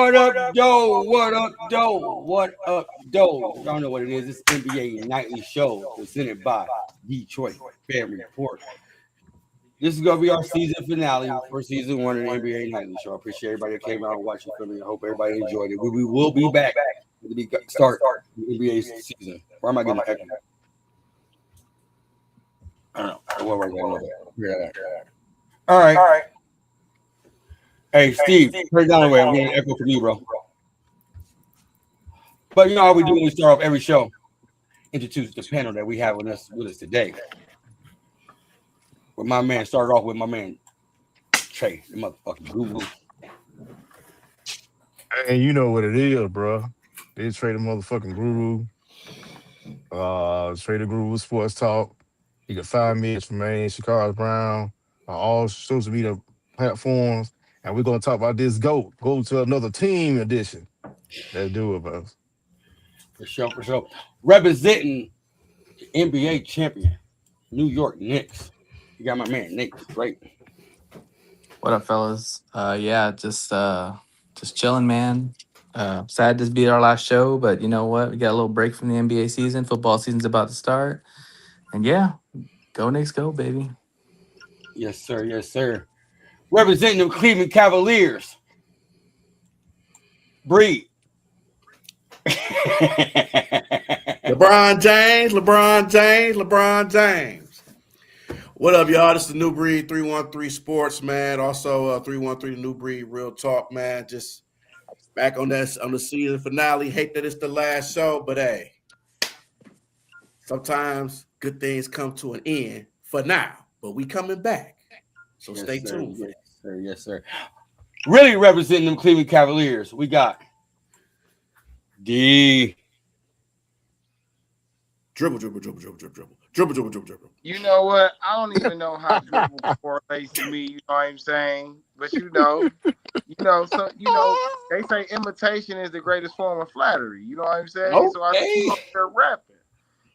What up, Doe? What up, Doe? What up, Doe? Y'all know what it is. It's NBA Nightly Show presented by Detroit Fan Report. This is going to be our season finale for season one of the NBA Nightly Show. I appreciate everybody that came out and watched it for me. I hope everybody enjoyed it. We will be back at the start of the NBA season. Where am I getting echo? I don't know. All right. Hey, Steve, turn it down the way. I'm getting an echo from you, bro. But you know how we do when we start off every show? Introduce the panel that we have with us today. With my man, started off with my man, Trey, the motherfucking guru. Hey, you know what it is, bro. It's Trey the motherfucking guru. Trey the Guru Sports Talk. You can find me at Tremaine Shakars Brown on all social media platforms. And we're going to talk about this GOAT. Go to another team edition. Let's do it, bro. For sure. Representing the NBA champion, New York Knicks. You got my man, Nate. Great. What up, fellas? Just chilling, man. Sad this be our last show, but you know what? We got a little break from the NBA season. Football season's about to start. And yeah, go Knicks, go, baby. Yes, sir. Representing the Cleveland Cavaliers, Breed. LeBron James. What up, y'all? This is the New Breed 313 Sports, man. Also, 313 the New Breed Real Talk, man. Just back on the season finale. Hate that it's the last show, but hey, sometimes good things come to an end for now. But we coming back, so stay tuned. Yes, sir. Really representing them Cleveland Cavaliers, we got D. Dribble. You know what? I don't even know how dribble correlates to me. You know what I'm saying? But so they say imitation is the greatest form of flattery. You know what I'm saying? Okay. So I keep up there rapping.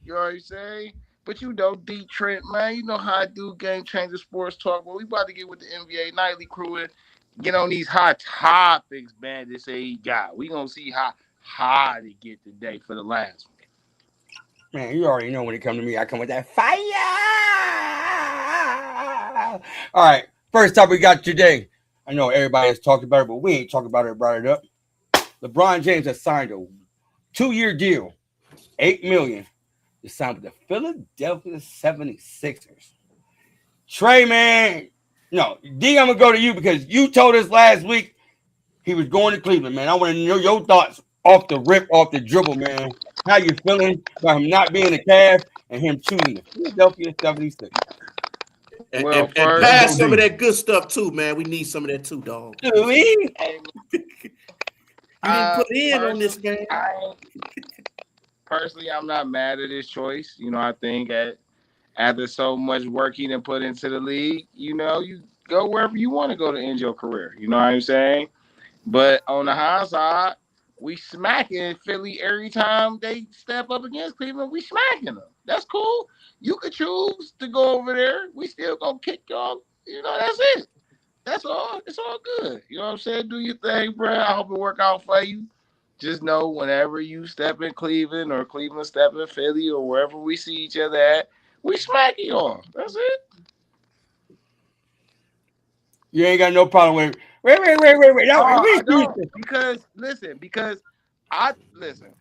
You know what I'm saying? But you know, D Trent, man, you know how I do Game Changer Sports Talk. Well, we about to get with the NBA Nightly crew and get on these hot topics, man. They say he got. We gonna see how hard it get today for the last one. Man, you already know when it comes to me, I come with that fire. All right, first topic we got today. I know everybody has talked about it, but we ain't talked about it. Brought it up. LeBron James has signed a 2-year deal, $8 million. To sign with the Philadelphia 76ers. Trey, man. No, D, I'm going to go to you because you told us last week he was going to Cleveland, man. I want to know your thoughts off the rip, off the dribble, man. How you feeling about him not being a Cavs and him choosing the Philadelphia 76ers? And pass some of that good stuff, too, man. We need some of that, too, dog. Do we? You didn't put in on this, man. Personally, I'm not mad at his choice. You know, I think after so much work he done put into the league, you know, you go wherever you want to go to end your career. You know what I'm saying? But on the high side, we smacking Philly every time they step up against Cleveland. We smacking them. That's cool. You could choose to go over there. We still gonna kick y'all. You know, that's it. That's all. It's all good. You know what I'm saying? Do your thing, bro. I hope it work out for you. Just know whenever you step in Cleveland or Cleveland step in Philly or wherever we see each other at, we smack y'all. That's it. You ain't got no problem with it. Wait. I don't. Because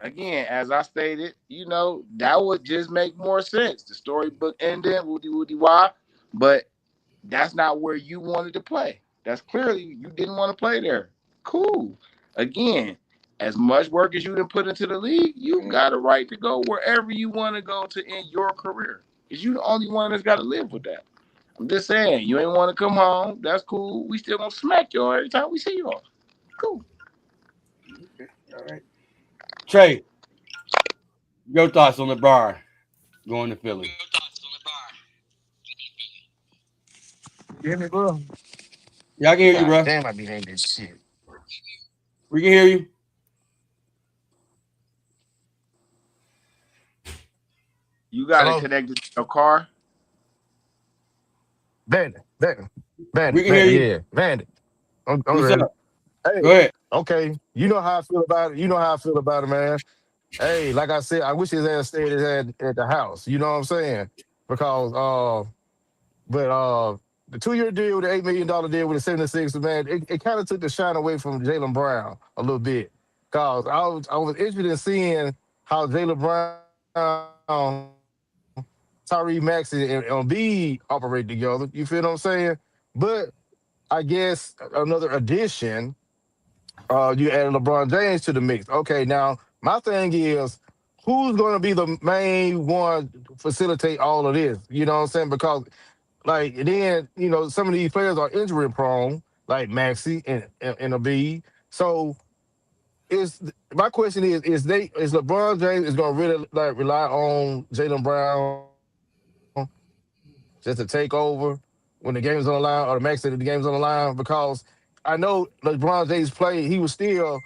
again, as I stated, you know, that would just make more sense. The storybook ended, woody why, but that's not where you wanted to play. That's clearly you didn't want to play there. Cool. Again, as much work as you done put into the league, you got a right to go wherever you want to go to end your career. Because you the only one that's got to live with that. I'm just saying, you ain't want to come home. That's cool. We still gonna smack y'all every time we see y'all. Cool. Okay. All right. Trey, your thoughts on LeBron going to Philly? You hear me, bro? Yeah, I can hear you, bro. Damn, I be hating this shit. We can hear you. You got it connected to your car? Bandit. We can hear you. Yeah, Bandit. I'm What's ready. up? Hey, Go ahead. Okay, you know how I feel about it. You know how I feel about it, man. Hey, like I said, I wish his ass stayed at the house. You know what I'm saying? Because the 2-year deal, the $8 million deal with the 76, man, it kind of took the shine away from Jaylen Brown a little bit. Cause I was interested in seeing how Jaylen Brown, Tyree Maxey, and Embiid operate together. You feel what I'm saying? But I guess another addition, you added LeBron James to the mix. Okay, now my thing is, who's going to be the main one to facilitate all of this? You know what I'm saying? Because like then some of these players are injury prone, like Maxi and Embiid. So is my question is LeBron James is going to really like rely on Jaylen Brown just to take over when the game's on the line, or the Max said the game's on the line? Because I know LeBron James played, he was still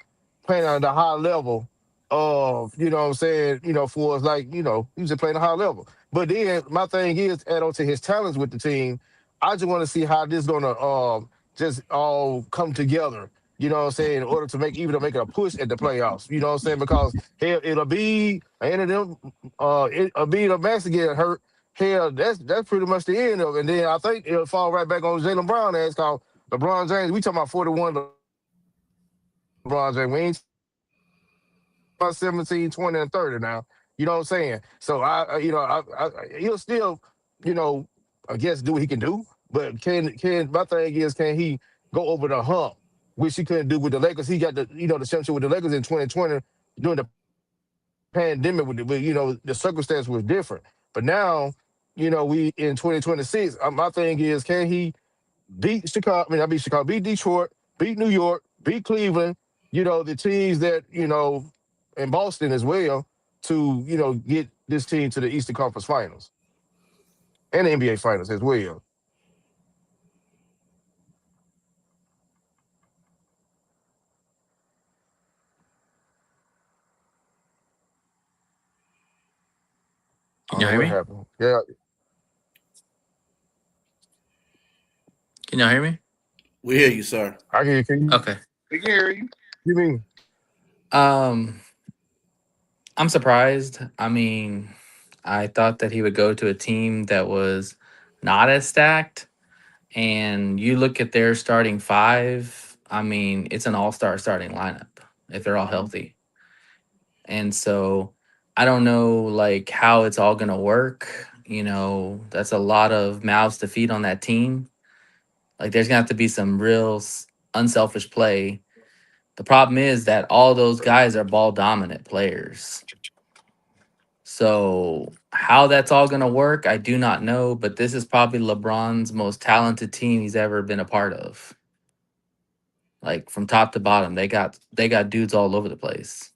playing at a high level of, you know what I'm saying, for us, like, he was just playing a high level. But then my thing is, add on to his talents with the team, I just want to see how this gonna just all come together. You know what I'm saying? In order to make a push at the playoffs. You know what I'm saying? Because hell, it'll be any of them, it'll be the Max to get hurt. Hell, that's pretty much the end of it. And then I think it'll fall right back on Jaylen Brown ass, called LeBron James. We talking about 41 LeBron James. We ain't about 17, 20, and 30 now. You know what I'm saying? So he'll still, you know, I guess do what he can do. But my thing is, can he go over the hump, which he couldn't do with the Lakers? He got the championship with the Lakers in 2020 during the pandemic, the circumstance was different. But now, we in 2026. My thing is, can he beat Chicago? I mean, I beat Chicago, beat Detroit, beat New York, beat Cleveland. The teams that and Boston as well, to get this team to the Eastern Conference Finals and the NBA Finals as well. Can y'all hear What me? happened? Yeah, Can y'all hear me? We hear you, sir. I can. Okay. We can hear you. You mean? I'm surprised. I mean, I thought that he would go to a team that was not as stacked. And you look at their starting five, I mean, it's an all-star starting lineup if they're all healthy. And so I don't know like how it's all gonna work. That's a lot of mouths to feed on that team. Like there's gonna have to be some real unselfish play. The problem is that all those guys are ball dominant players. So how that's all gonna work, I do not know. But this is probably LeBron's most talented team he's ever been a part of. Like from top to bottom, they got dudes all over the place.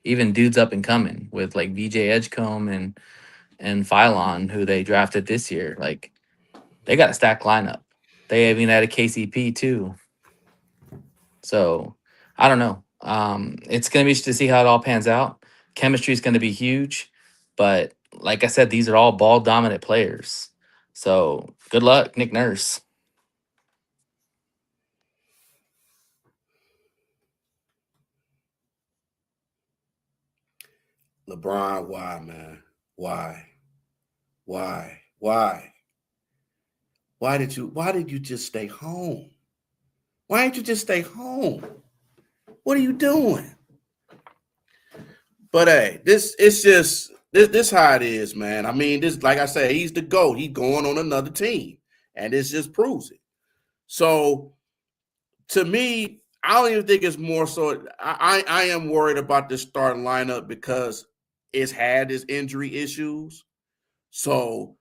Even dudes up and coming with like VJ Edgecombe and Phylon, who they drafted this year. Like they got a stacked lineup. They even had a KCP too. So I don't know. It's gonna be interesting to see how it all pans out. Chemistry is gonna be huge, but like I said, these are all ball dominant players. So good luck, Nick Nurse. LeBron, why, man? Why? Why did you just stay home? Why didn't you just stay home? What are you doing? But hey, this how it is, man. I mean, this, like I said, he's the GOAT. He's going on another team, and this just proves it. So to me, I don't even think it's more so. I am worried about this starting lineup because it's had its injury issues. So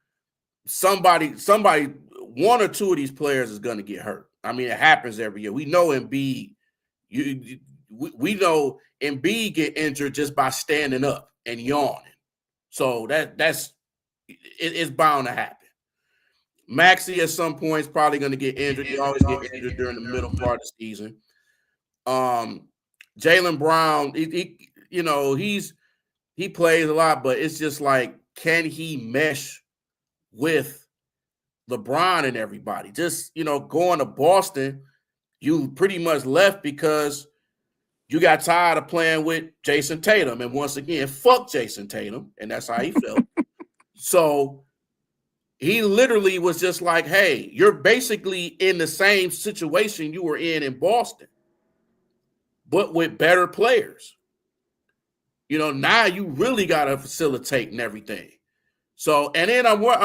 somebody, one or two of these players is going to get hurt. I mean, it happens every year. We know Embiid. We know Embiid get injured just by standing up and yawning. So it's bound to happen. Maxey at some point is probably going to get injured. He always get injured during the middle part of the season. Jaylen Brown, he plays a lot, but it's just like, can he mesh with LeBron and everybody? Just, going to Boston, you pretty much left because you got tired of playing with Jason Tatum. And once again, fuck Jason Tatum. And that's how he felt. So he literally was just like, hey, you're basically in the same situation you were in Boston, but with better players. Now you really got to facilitate and everything. So, and then I really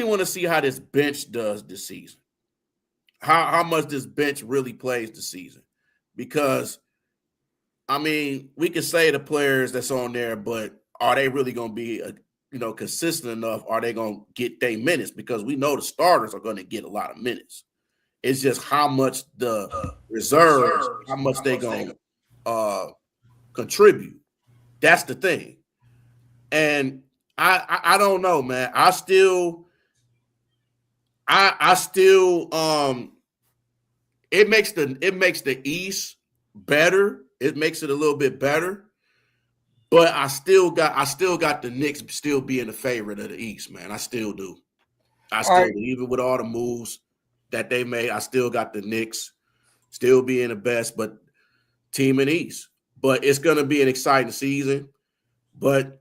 want to see how this bench does this season. How much this bench really plays this season. Because, we can say the players that's on there, but are they really going to be, consistent enough? Are they going to get their minutes? Because we know the starters are going to get a lot of minutes. It's just how much the reserves, how much they going to contribute. That's the thing. And I don't know, man. I still it makes the East better. It makes it a little bit better. But I still got the Knicks still being the favorite of the East, man. I still do. Even with all the moves that they made, I still got the Knicks still being the best, but team in the East. But it's going to be an exciting season. But,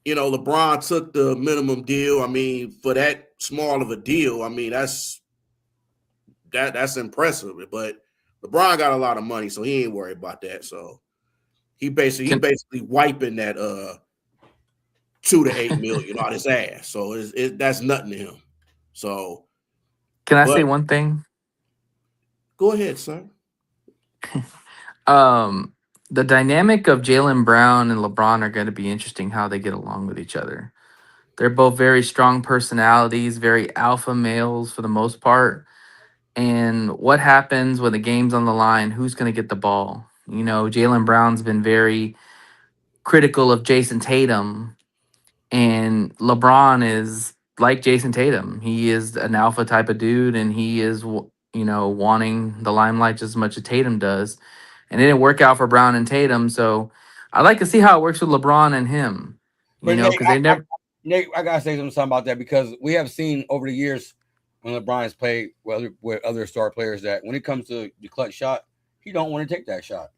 LeBron took the minimum deal. For that small of a deal, that's impressive. But LeBron got a lot of money, so he ain't worried about that. So he basically wiping that $2 to $8 million out his ass. So that's nothing to him. So Can I say one thing? Go ahead, sir. The dynamic of Jaylen Brown and LeBron are going to be interesting how they get along with each other. They're both very strong personalities, very alpha males for the most part. And what happens when the game's on the line? Who's going to get the ball? Jaylen Brown's been very critical of Jason Tatum, and LeBron is like Jason Tatum. He is an alpha type of dude, and he is, wanting the limelight just as much as Tatum does. And it didn't work out for Brown and Tatum, so I'd like to see how it works with LeBron and him. Because they never. Nate, I gotta say something about that because we have seen over the years when LeBron has played with other star players that when it comes to the clutch shot, he don't want to take that shot.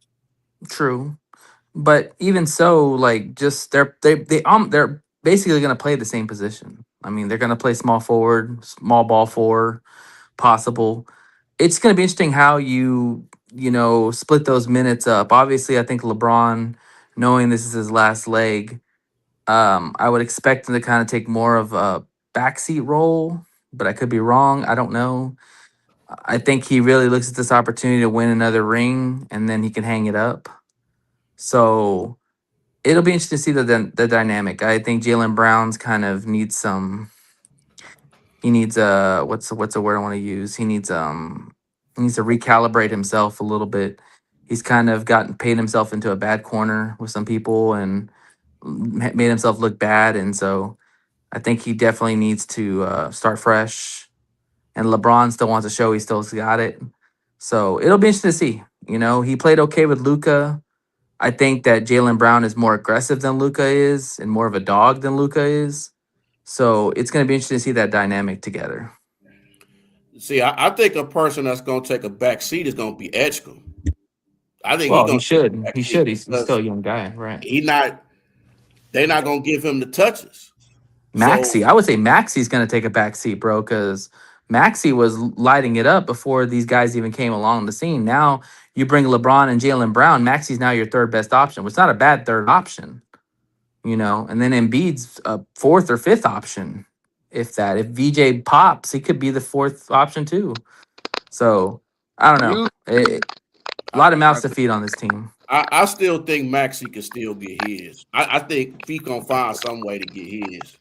True, but even so, like just they're basically going to play the same position. They're going to play small forward, small ball four, possible. It's going to be interesting how you split those minutes up. Obviously, I think LeBron, knowing this is his last leg, I would expect him to kind of take more of a backseat role, but I could be wrong. I don't know. I think he really looks at this opportunity to win another ring, and then he can hang it up. So it'll be interesting to see the dynamic. I think Jaylen Brown's kind of needs some. He needs what's the word I want to use? He needs to recalibrate himself a little bit. He's kind of paid himself into a bad corner with some people and made himself look bad, and so I think he definitely needs to start fresh. And LeBron still wants to show he still got it, so it'll be interesting to see. He played okay with Luka. I think that Jaylen Brown is more aggressive than Luka is, and more of a dog than Luka is. So it's going to be interesting to see that dynamic together. See, I think a person that's going to take a back seat is going to be Edgecombe. I think he should. He should. He's still a young guy, right? They're not going to give him the touches. Maxey, I would say Maxey's going to take a back seat, bro, because Maxey was lighting it up before these guys even came along the scene. Now you bring LeBron and Jaylen Brown. Maxey's now your third best option, which is not a bad third option, And then Embiid's a fourth or fifth option, if that. If VJ pops, he could be the fourth option too. So I don't know. A lot of mouths to feed on this team. I still think Maxey can still get his. I think he gonna find some way to get his.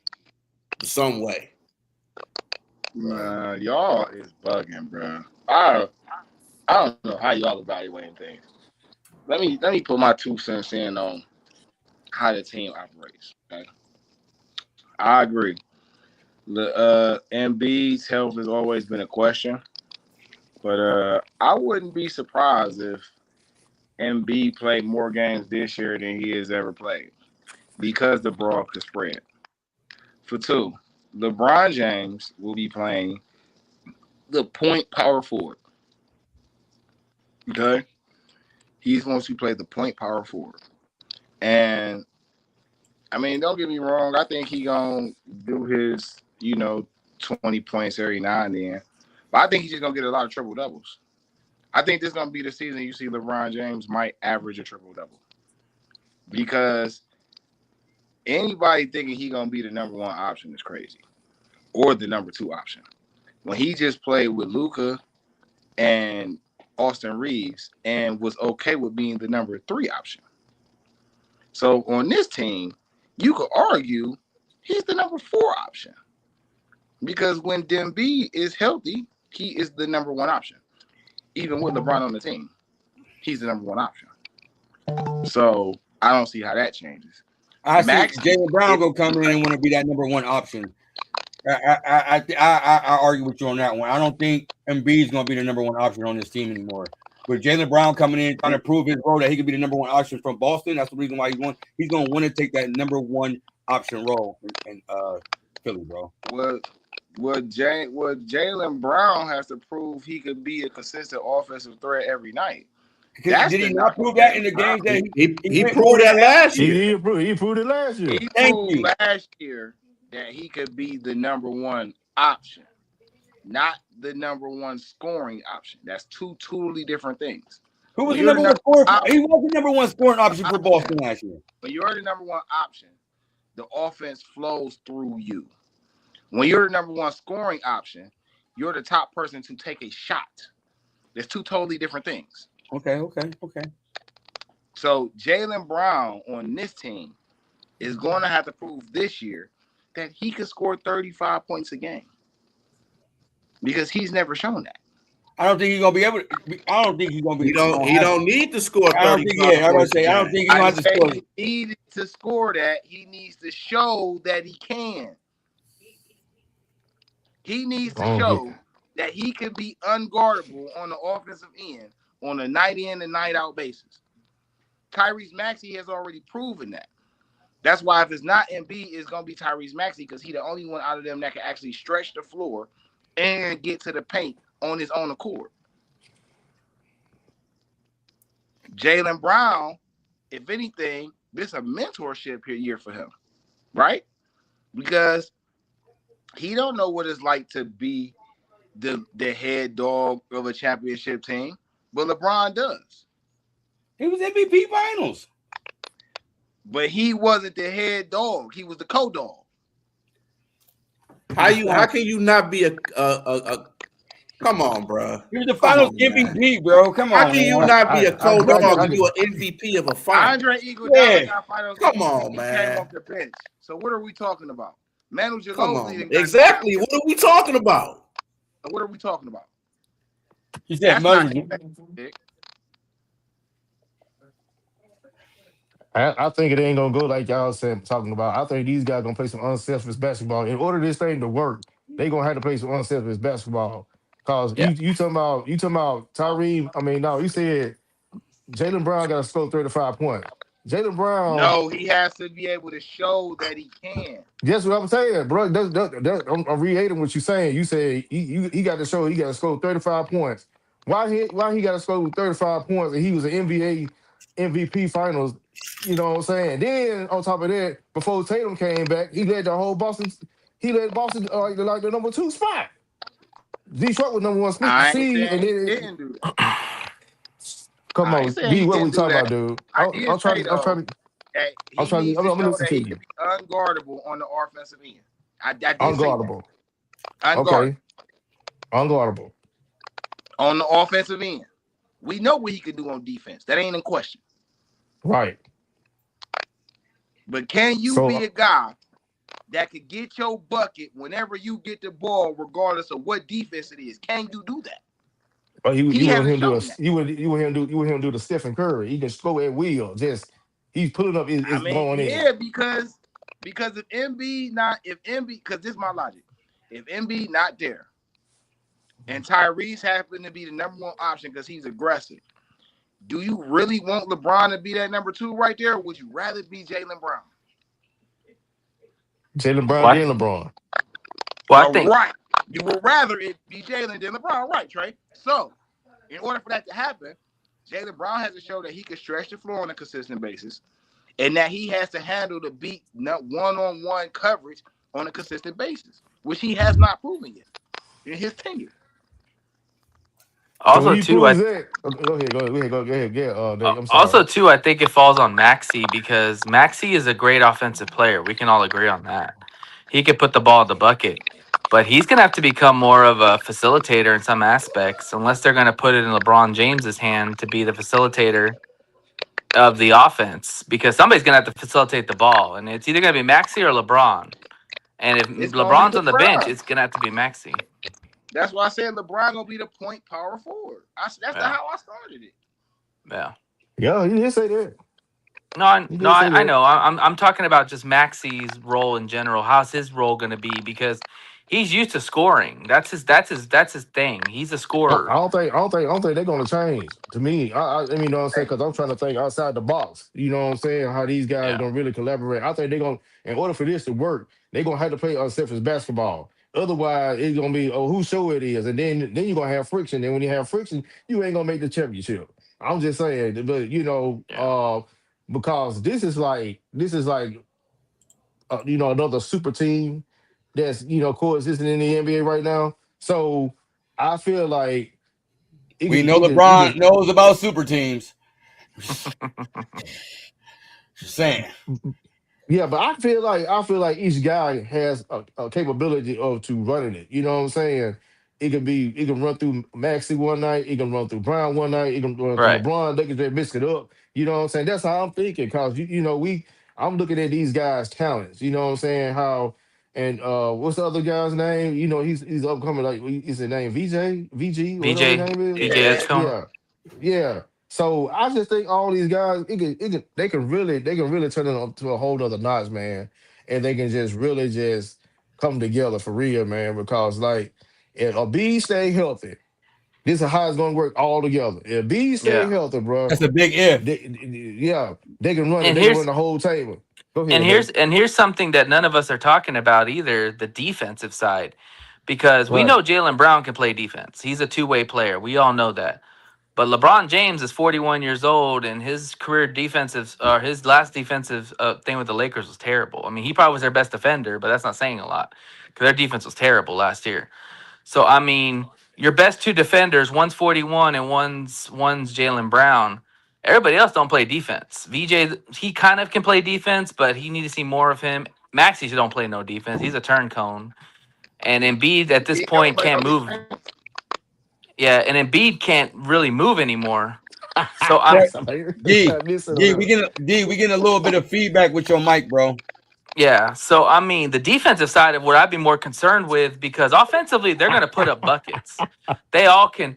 Some way. Y'all is bugging, bro. I don't know how y'all evaluating things. Let me put my 2 cents in on how the team operates. Okay, I agree. The Embiid's health has always been a question, but I wouldn't be surprised if Embiid played more games this year than he has ever played because the ball could spread. For 2, LeBron James will be playing the point power forward. Okay, he's going to play the point power forward, and I mean, don't get me wrong. I think he gonna do his 20 points every now and then, but I think he's just gonna get a lot of triple doubles. I think this is gonna be the season you see LeBron James might average a triple double because anybody thinking he gonna be the number one option is crazy, or the number two option. When he just played with Luka and Austin Reeves and was okay with being the number three option. So on this team, you could argue he's the number four option because when Embiid is healthy, he is the number one option. Even with LeBron on the team, he's the number one option. So I don't see how that changes. I see Max- Jaylen Brown go come in and want to be that number one option. I argue with you on that one. I don't think Embiid is going to be the number one option on this team anymore. With Jaylen Brown coming in trying to prove his role that he could be the number one option from Boston, that's the reason why he's going to want to take that number one option role in Philly, bro. What Jaylen Brown has to prove he could be a consistent offensive threat every night. Did he not prove that in the games that he proved that last year? He proved it last year. He proved last year that he could be the number one option, not the number one scoring option. That's two totally different things. Who was the number one scoring? He was the number one scoring option for Boston last year. When you're the number one option, the offense flows through you. When you're the number one scoring option, you're the top person to take a shot. There's two totally different things. Okay. So Jaylen Brown on this team is going to have to prove this year that he can score 35 points a game because he's never shown that. I don't think he's gonna be able to. I don't think he's gonna be. He don't need to score 35. I don't think. Yeah, I was gonna say. I don't think he's gonna have to score. He needs to score that. He needs to show that he can. He needs to show that he can be unguardable on the offensive end on a night in and night out basis. Tyrese Maxey has already proven that. That's why if it's not Embiid, it's going to be Tyrese Maxey because he's the only one out of them that can actually stretch the floor and get to the paint on his own accord. Jaylen Brown, if anything, this is a mentorship year for him, right? Because he don't know what it's like to be the head dog of a championship team, but LeBron does. He was MVP Finals. But he wasn't the head dog. He was the co-dog. How can you not be a come on, bro? He was the Finals MVP, bro. Come on. How can you not be a co-dog and you an MVP of a final? Andre Iguodala got Finals. Come on, he man. came off the bench. So what are we talking about? Manu Come Ginobili. on. Exactly. What are we talking about? What are we talking about? He said, That's I think it ain't gonna go like y'all said talking about. I think these guys gonna play some unselfish basketball. In order for this thing to work, they gonna have to play some unselfish basketball. Cause you talking about Tyree. I mean, no, you said Jaylen Brown got to score 35 points. Jaylen Brown. No, he has to be able to show that he can. That's what I'm saying, bro. I'm reiterating what you're saying. You said he got to show he got to score 35 points. Why he got to score 35 points and he was an NBA MVP Finals? You know what I'm saying? Then on top of that, before Tatum came back, he led the whole Boston. He led Boston like the number 2 spot. Detroit was number 1 seed, and then didn't do that. Come on, D, what we talking about, dude? I'm trying to listen to you. Unguardable on the offensive end. I did unguardable. Okay. Unguardable. On the offensive end. We know what he can do on defense. That ain't in question. Right. But can you be a guy that could get your bucket whenever you get the ball, regardless of what defense it is? Can you do that? But you want him to do the Stephen Curry. He can score at will. Just he's pulling up his going in. Yeah, because if Embiid, because this is my logic. If Embiid not there, and Tyrese happened to be the number 1 option because he's aggressive, do you really want LeBron to be that number 2 right there, or would you rather be Jaylen Brown? Jaylen Brown and LeBron. Well, I think right. You would rather it be Jaylen than LeBron, right, Trey? So, in order for that to happen, Jaylen Brown has to show that he can stretch the floor on a consistent basis, and that he has to handle the beat one-on-one coverage on a consistent basis, which he has not proven yet in his tenure. So when Also, he too, I proves that, go ahead. Yeah, Dave, I'm sorry. also too, I think it falls on Maxi because Maxi is a great offensive player. We can all agree on that. He could put the ball in the bucket, but he's gonna have to become more of a facilitator in some aspects, unless they're gonna put it in LeBron James's hand to be the facilitator of the offense. Because somebody's gonna have to facilitate the ball, and it's either gonna be Maxi or LeBron. And if It's gonna be LeBron's on the bench, LeBron. it's gonna have to be Maxi. That's why I said LeBron gonna be the point power forward. That's Yeah, how I started it. yeah. Yeah, he did say that. No, He no, did say I that. know. I'm talking about just Maxi's role in general. How's his role going to be? Because he's used to scoring. That's his thing. He's a scorer. I don't think they're gonna change. To me, I mean, you know what I'm saying? Because I'm trying to think outside the box. You know what I'm saying? How these guys Yeah, gonna really collaborate? I think they're gonna, in order for this to work, they're gonna have to play unselfish basketball. Otherwise, it's gonna be whose show it is, and then you're gonna have friction. And when you have friction, you ain't gonna make the championship. I'm just saying, but yeah, because this is like another super team that's coexisting in the NBA right now. So I feel like it We can know it can it LeBron can knows about super teams. Just saying. yeah, but I feel like each guy has a capability of to running it. You know what I'm saying? It can run through Maxi one night, it can run through Brown one night, it can run through right. LeBron, they can just mix it up. You know what I'm saying? That's how I'm thinking, cause I'm looking at these guys' talents, you know what I'm saying? How and what's the other guy's name? He's upcoming, like is his name VG, whatever his VJ name is. VJ Yeah. Edgecombe. Yeah. Yeah. So I just think all these guys, they can really turn it up to a whole nother notch, man. And they can just really just come together for real, man. Because like if a B stay healthy, this is how it's gonna work all together. If B stay Yeah. healthy, bro, That's a big if. yeah, they can run it, And they can run here's the whole table. Go and ahead, here's Dave. and here's something that none of us are talking about either: the defensive side, because we Right. know Jaylen Brown can play defense. He's a two-way player. We all know that. But LeBron James is 41 years old, and his career defensive, or his last defensive thing with the Lakers was terrible. I mean, he probably was their best defender, but that's not saying a lot because their defense was terrible last year. So I mean, your best two defenders, one's 41 and one's Jaylen Brown. Everybody else don't play defense. VJ, he kind of can play defense, but he need to see more of him. Maxie don't play no defense. He's a turn cone, and Embiid at this He don't point play can't no move. defense. Yeah, and Embiid can't really move anymore. So I'm Right. Somebody D, missing D, her. we getting a little bit of feedback with your mic, bro. Yeah, so I mean, the defensive side of what I'd be more concerned with because offensively they're going to put up buckets. They all can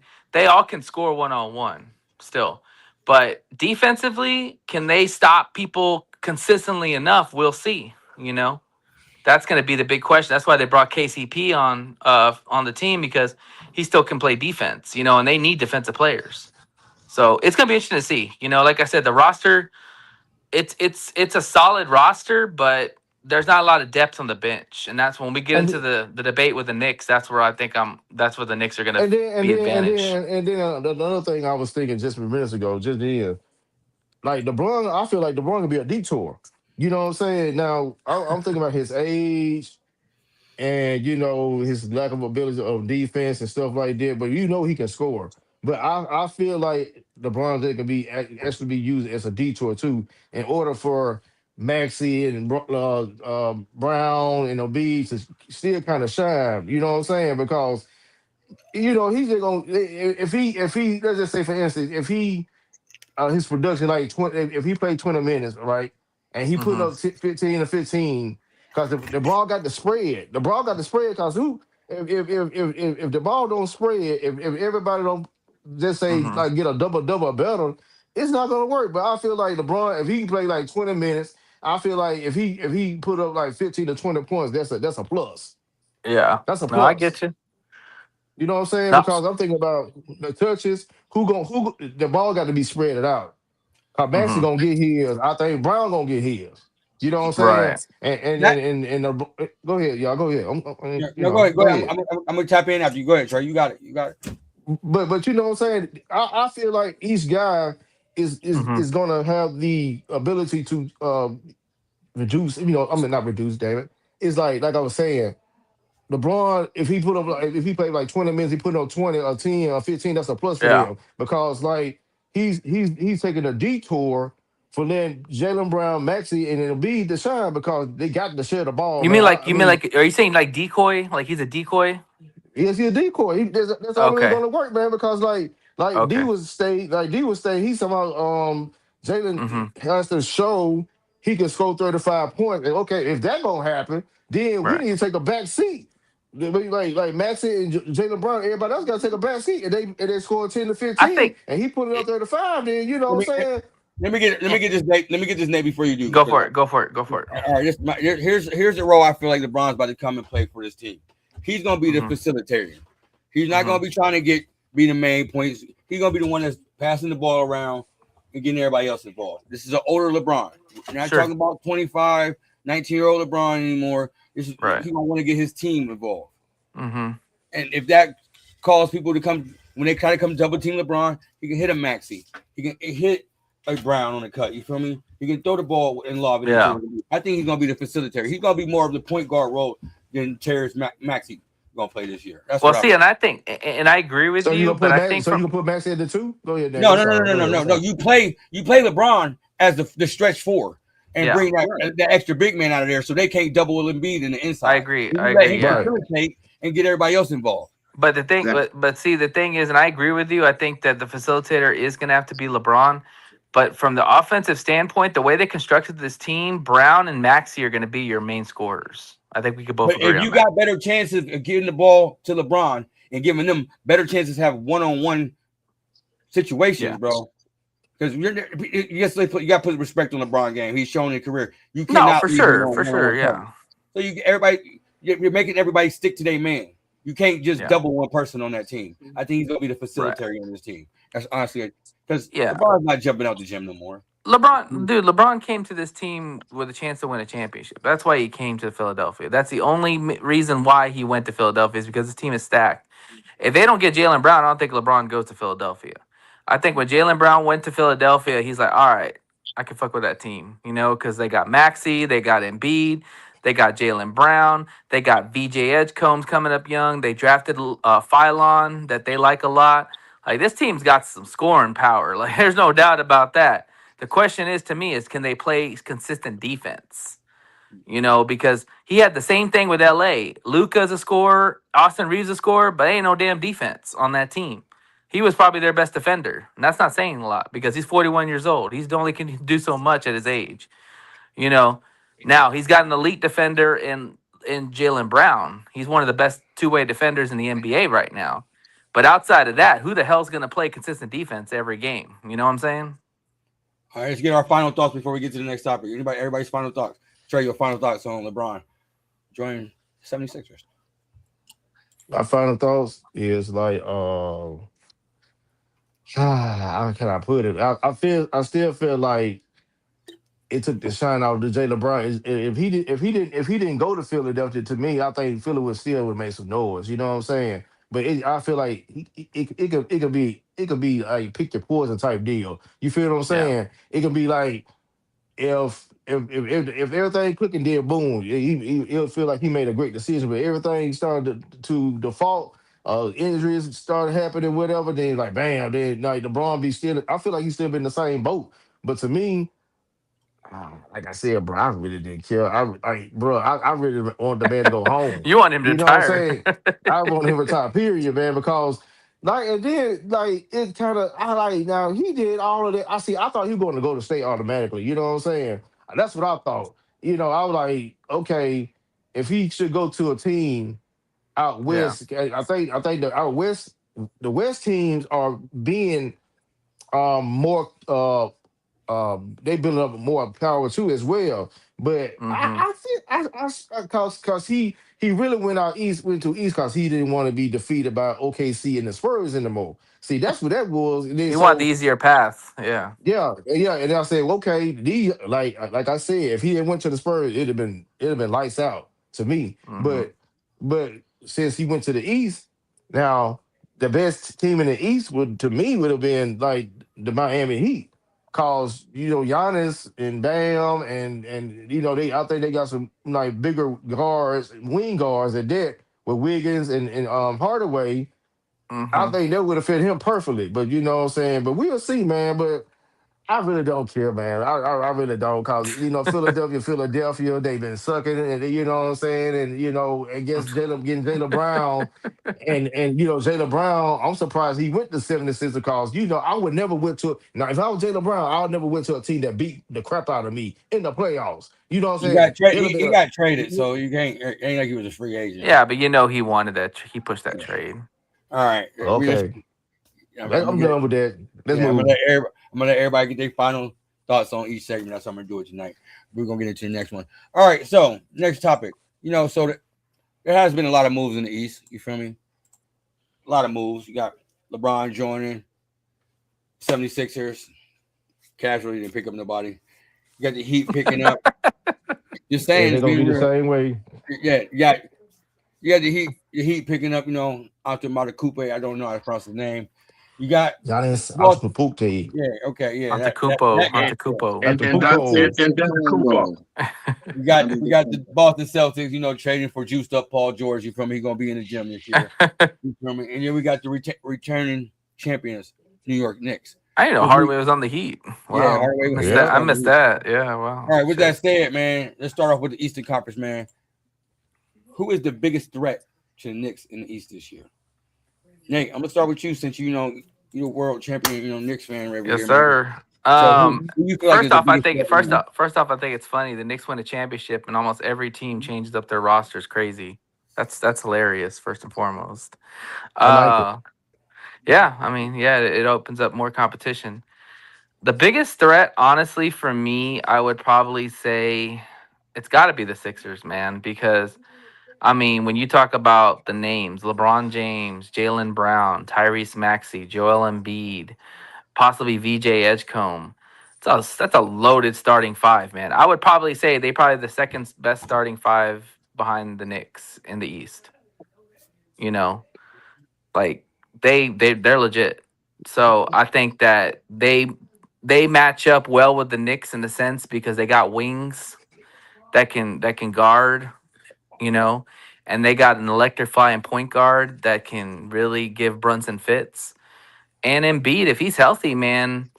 score one-on-one still. But defensively, can they stop people consistently enough? We'll see, you know. That's going to be the big question. That's why they brought KCP on the team because he still can play defense, you know, and they need defensive players. So, it's going to be interesting to see. You know, like I said, the roster it's a solid roster, but there's not a lot of depth on the bench, and that's when we get And into the debate with the Knicks. That's where I think that's where the Knicks are going to and then and be then and advantaged. then and then another thing I was thinking just minutes ago, just then, like LeBron, I feel like LeBron could be a detour. You know what I'm saying? Now I'm thinking about his age and his lack of ability of defense and stuff like that. But he can score. But I feel like LeBron James can be actually be used as a detour too, in order for Maxi and Brown and Embiid to still kind of shine. You know what I'm saying? Because he's just gonna if he let's just say for instance if he his production like 20 if he played 20 minutes, right, and he put Hmm. up 15 or 15 because the ball got the spread. The ball got the spread because who if the ball don't spread, if everybody don't just say Hmm. like get a double better, it's not gonna work. But I feel like LeBron, if he can play like 20 minutes, I feel like if he put up like 15 to 20 points, that's a plus. Yeah, That's a no, I plus. get you. You know what I'm saying? No. Because I'm thinking about the touches. Who the ball got to be spread out. Maxie Hmm. gonna get his. I think Brown gonna get his. You know what I'm saying? Right. And and Not, and and, and go ahead, y'all. Go ahead. no, go ahead. Go Go ahead. ahead. I'm gonna tap in after you. Go ahead, Trey. You got it. You got it. but you know what I'm saying. I feel like each guy Hmm. is gonna have the ability to reduce. I mean not reduce. Damn it. It's like I was saying. LeBron, if he put up like if he played like 20 minutes, he put up 20 or 10 or 15, that's a plus for Yeah. them. Because like he's taking a detour for letting Jalen Brown, Maxi, and Embiid to shine because they got to share the ball, You man. mean like I mean, are you saying like decoy? Like he's a decoy? yes, he a decoy. That's all it's Okay. gonna work, man. Because Okay. D was stay. He's about Hmm. Jalen has to show he can score 35 points. And okay, if that gonna happen, then we Right. need to take a back seat. Like Maxi and Jalen Brown, everybody else got to take a back seat, and they score 10 to I 15, think and he put it up it, 35. Then you know Let what me I'm saying? it, let me get this name before you do. go 'Cause for it. Go for it. Go for it. all right, here's the role I feel like LeBron's about to come and play for this team. He's gonna be the Hmm. facilitator. He's not Hmm. gonna be trying to be the main points. He's gonna be the one that's passing the ball around and getting everybody else involved. This is an older LeBron. We're not Sure. talking about 25, 19-year-old LeBron anymore. Right. He's gonna want to get his team involved. Hmm. And if that calls people to come when they try to come double team LeBron, he can hit a Maxi. He can hit a Brown on the cut. You feel me? He can throw the ball and lob it Yeah. into. I think he's gonna be the facilitator. He's gonna be more of the point guard role than Terrence Maxi gonna play this year. That's Well, what I see, feel. and I think, and I agree with So you you, gonna but put I Max? think So you from can put Maxi at the two? Go ahead, Dave. No, I'm no, no, sorry. no, Go no, ahead. no, I'm no. sorry. You play LeBron as the stretch four and yeah, bring that extra big man out of there so they can't double Embiid in the I inside. agree. You I let agree. him Yeah. Right. facilitate and get everybody else involved. But the thing, Exactly. but see, the thing is, and I agree with you. I think that the facilitator is going to have to be LeBron. But from the offensive standpoint, the way they constructed this team, Brown and Maxey are going to be your main scorers. I think we could both But agree if on you that. got better chances of getting the ball to LeBron and giving them better chances to have one-on-one situations, Yeah. bro. Because you got to put respect on LeBron game. He's shown in his career. You No, cannot leave him on for sure. one-on-one coverage. Yeah, So you're making everybody stick to their man. You can't just yeah, double one person on that team. I think he's gonna be the right. facilitator on this team. That's honestly because Yeah, LeBron's not jumping out the gym no more. LeBron came to this team with a chance to win a championship. That's why he came to Philadelphia. That's the only reason why he went to Philadelphia is because his team is stacked. If they don't get Jalen Brown, I don't think LeBron goes to Philadelphia. I think when Jalen Brown went to Philadelphia, he's like, all right, I can fuck with that team, because they got Maxi, they got Embiid, they got Jalen Brown, they got VJ Edgecombs coming up young. They drafted Phylon that they like a lot. Like this team's got some scoring power. Like there's no doubt about that. The question is to me is can they play consistent defense? Because he had the same thing with LA. Luka's a scorer, Austin Reeves a scorer, but ain't no damn defense on that team. He was probably their best defender. And that's not saying a lot because he's 41 years old. He's only can do so much at his age. You know, Now he's got an elite defender in Jalen Brown. He's one of the best two-way defenders in the NBA right now. But outside of that, who the hell's going to play consistent defense every game? You know what I'm saying? All right, let's get our final thoughts before we get to the next topic. Everybody's final thoughts. Trey, your final thoughts on LeBron joining 76ers. My final thoughts is like, how can I put it? I still feel like it took the shine out of Jalen Brown. If he didn't go to Philadelphia, to me, I think Philly would make some noise. You know what I'm saying? But I feel like it could be like pick your poison type deal. You feel what I'm Yeah. saying? It could be like if everything clicking, then boom, he'll feel like he made a great decision. But everything started to default. Injuries started happening, whatever. Then like bam, then like LeBron be still. I feel like he's still been in the same boat. But to me, like I said, bro, I really didn't care. I really want the man to go home. You want him to You know what I'm retire? saying? I want him to retire, period, man, because and then it kind of I like now he did all of that. I thought he was going to go to state automatically. You know what I'm saying? That's what I thought. I was like, okay, if he should go to a team out Yeah. west, I think the out west, the west teams are being more they building up more power too as well. But Mm-hmm. I think because he really went to east because he didn't want to be defeated by OKC and the Spurs anymore. See, that's what that was. And then You want the so easier path. Yeah. yeah, and I said, okay, like I said, if he had went to the Spurs, it'd have been lights out to me. Mm-hmm. But since he went to the East, now the best team in the East would have been like the Miami Heat. Cause Giannis and Bam and I think they got some like bigger guards, wing guards at that with Wiggins and Hardaway. I Hmm. think that would have fit him perfectly. But you know what I'm saying? But we'll see, man. But I really don't care, man. I really don't, cause Philadelphia, they've been sucking, and you know what I'm saying, and against Jaylen Brown, and Jaylen Brown, I'm surprised he went to 76 cause I would never went to now if I was Jaylen Brown, I would never went to a team that beat the crap out of me in the playoffs. You know what I'm He saying? got traded. It'll be He got traded, so you can't. It ain't like he was a free agent. Yeah, but he wanted that. He pushed that trade. All right, okay. I'm I'm gonna done with that. Let's I'm move. gonna let everybody get their final thoughts on each segment. That's how I'm gonna do it tonight. We're gonna get into the next one. All right, so next topic. There has been a lot of moves in the East. You feel me? A lot of moves. You got LeBron joining 76ers. Casually didn't pick up nobody. You got the Heat picking up. Just Yeah, saying, they're it's gonna be being the real. same way. Yeah, you got the Heat picking up, After Coupe. I don't know how to pronounce his name. You got Giannis well, Antetokounmpo. yeah, okay, yeah, Antetokounmpo, that Antetokounmpo. And Antetokounmpo. Devin Cooper. we got the Boston Celtics, trading for juiced up Paul George. You feel me? He's gonna be in the gym this year. You feel me? And then we got the returning champions, New York Knicks. I didn't know Hardaway was on the Heat. Wow. Yeah, Hardaway was Yeah. I missed that. Yeah, wow. All right, with that said, man, let's start off with the Eastern Conference, man. Who is the biggest threat to the Knicks in the East this year? Nate, I'm gonna start with you since you're world champion, Knicks fan right Yes, here, sir. Man. So who you feel like is First the off, I biggest think threat I think it's funny. The Knicks win a championship, and almost every team changes up their rosters. Crazy. That's hilarious. First and foremost. I like it. Yeah. I mean, yeah, it opens up more competition. The biggest threat, honestly, for me, I would probably say it's got to be the Sixers, man, because I mean, when you talk about the names, LeBron James, Jaylen Brown, Tyrese Maxey, Joel Embiid, possibly VJ Edgecombe. That's a loaded starting five, man. I would probably say they probably the second best starting five behind the Knicks in the East. Like they're legit. So I think that they match up well with the Knicks in the sense because they got wings that can guard, you know, and they got an electrifying point guard that can really give Brunson fits. And Embiid, if he's healthy, man,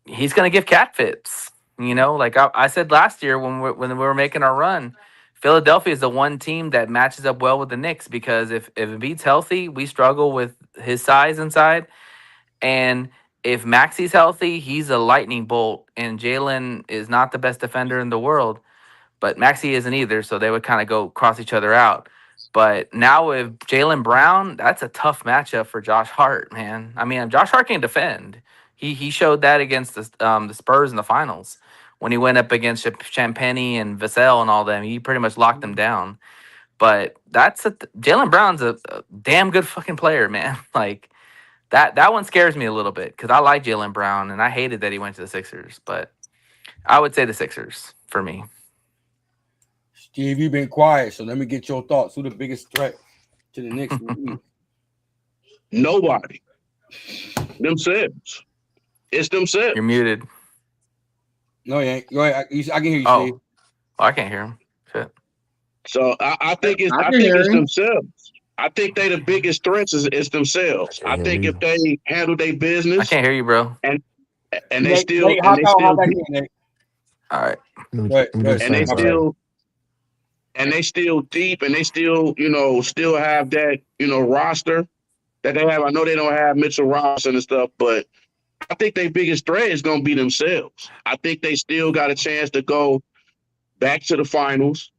he's gonna give cat fits. Like I said last year when we were making our run, Philadelphia is the one team that matches up well with the Knicks because if Embiid's healthy, we struggle with his size inside, and if Maxi's healthy, he's a lightning bolt, and Jalen is not the best defender in the world, but Maxi isn't either, so they would kind of go cross each other out. But now with Jaylen Brown, that's a tough matchup for Josh Hart, man. I mean, Josh Hart can defend. He showed that against the Spurs in the finals when he went up against Champagny and Vassell and all them. He pretty much locked them down. But Jaylen Brown's a damn good fucking player, man. Like that one scares me a little bit because I like Jaylen Brown and I hated that he went to the Sixers. But I would say the Sixers for me. Steve, you've been quiet, so let me get your thoughts. Who the biggest threat to the Knicks? Nobody. Themselves. It's themselves. You're muted. No, you ain't. Go ahead. I can hear you, Oh, Steve. I can't hear him. Shit. So I think it's themselves. I think they the biggest threats is themselves. I think if they handle their I business can't hear you, bro. and they Nate, still Nate, and they hop still back in, Nate. All right. and they still deep and they still still have that roster that they have. I know they don't have Mitchell Robinson and stuff, but I think their biggest threat is going to be themselves. I think they still got a chance to go back to the finals,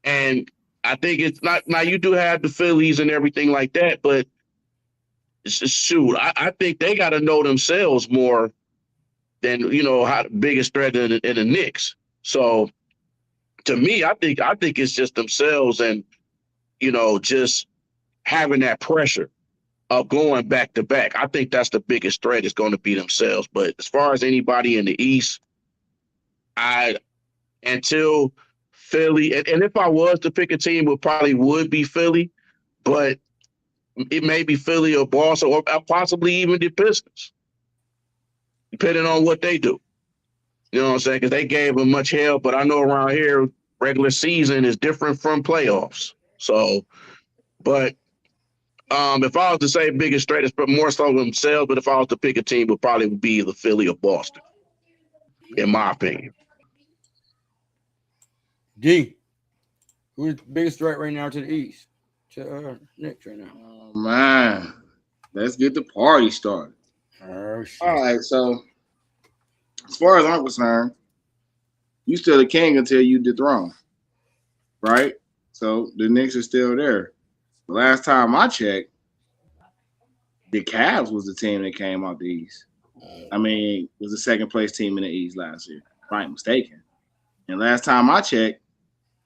and I think it's not now. You do have the Phillies and everything like that, but shoot, I think they got to know themselves more than how the biggest threat in the Knicks. So to me, I think it's just themselves and just having that pressure of going back to back. I think that's the biggest threat is going to be themselves. But as far as anybody in the East, until Philly, and if I was to pick a team, it probably would be Philly. But it may be Philly or Boston or possibly even the Pistons, depending on what they do. You know what I'm saying? Because they gave them much hell, but I know around here, regular season is different from playoffs. So, but if I was to say biggest threat, it's more so themselves, but if I was to pick a team, it would probably be either Philly or Boston, in my opinion. D, who's the biggest threat right now to the East? To Knicks right now. Oh, man. Let's get the party started. Oh, shit. All right, so as far as I'm concerned, you still the king until you dethrone, right? So the Knicks are still there. The last time I checked, the Cavs was the team that came out the East. I mean, it was the second place team in the East last year, if I'm mistaken. And last time I checked,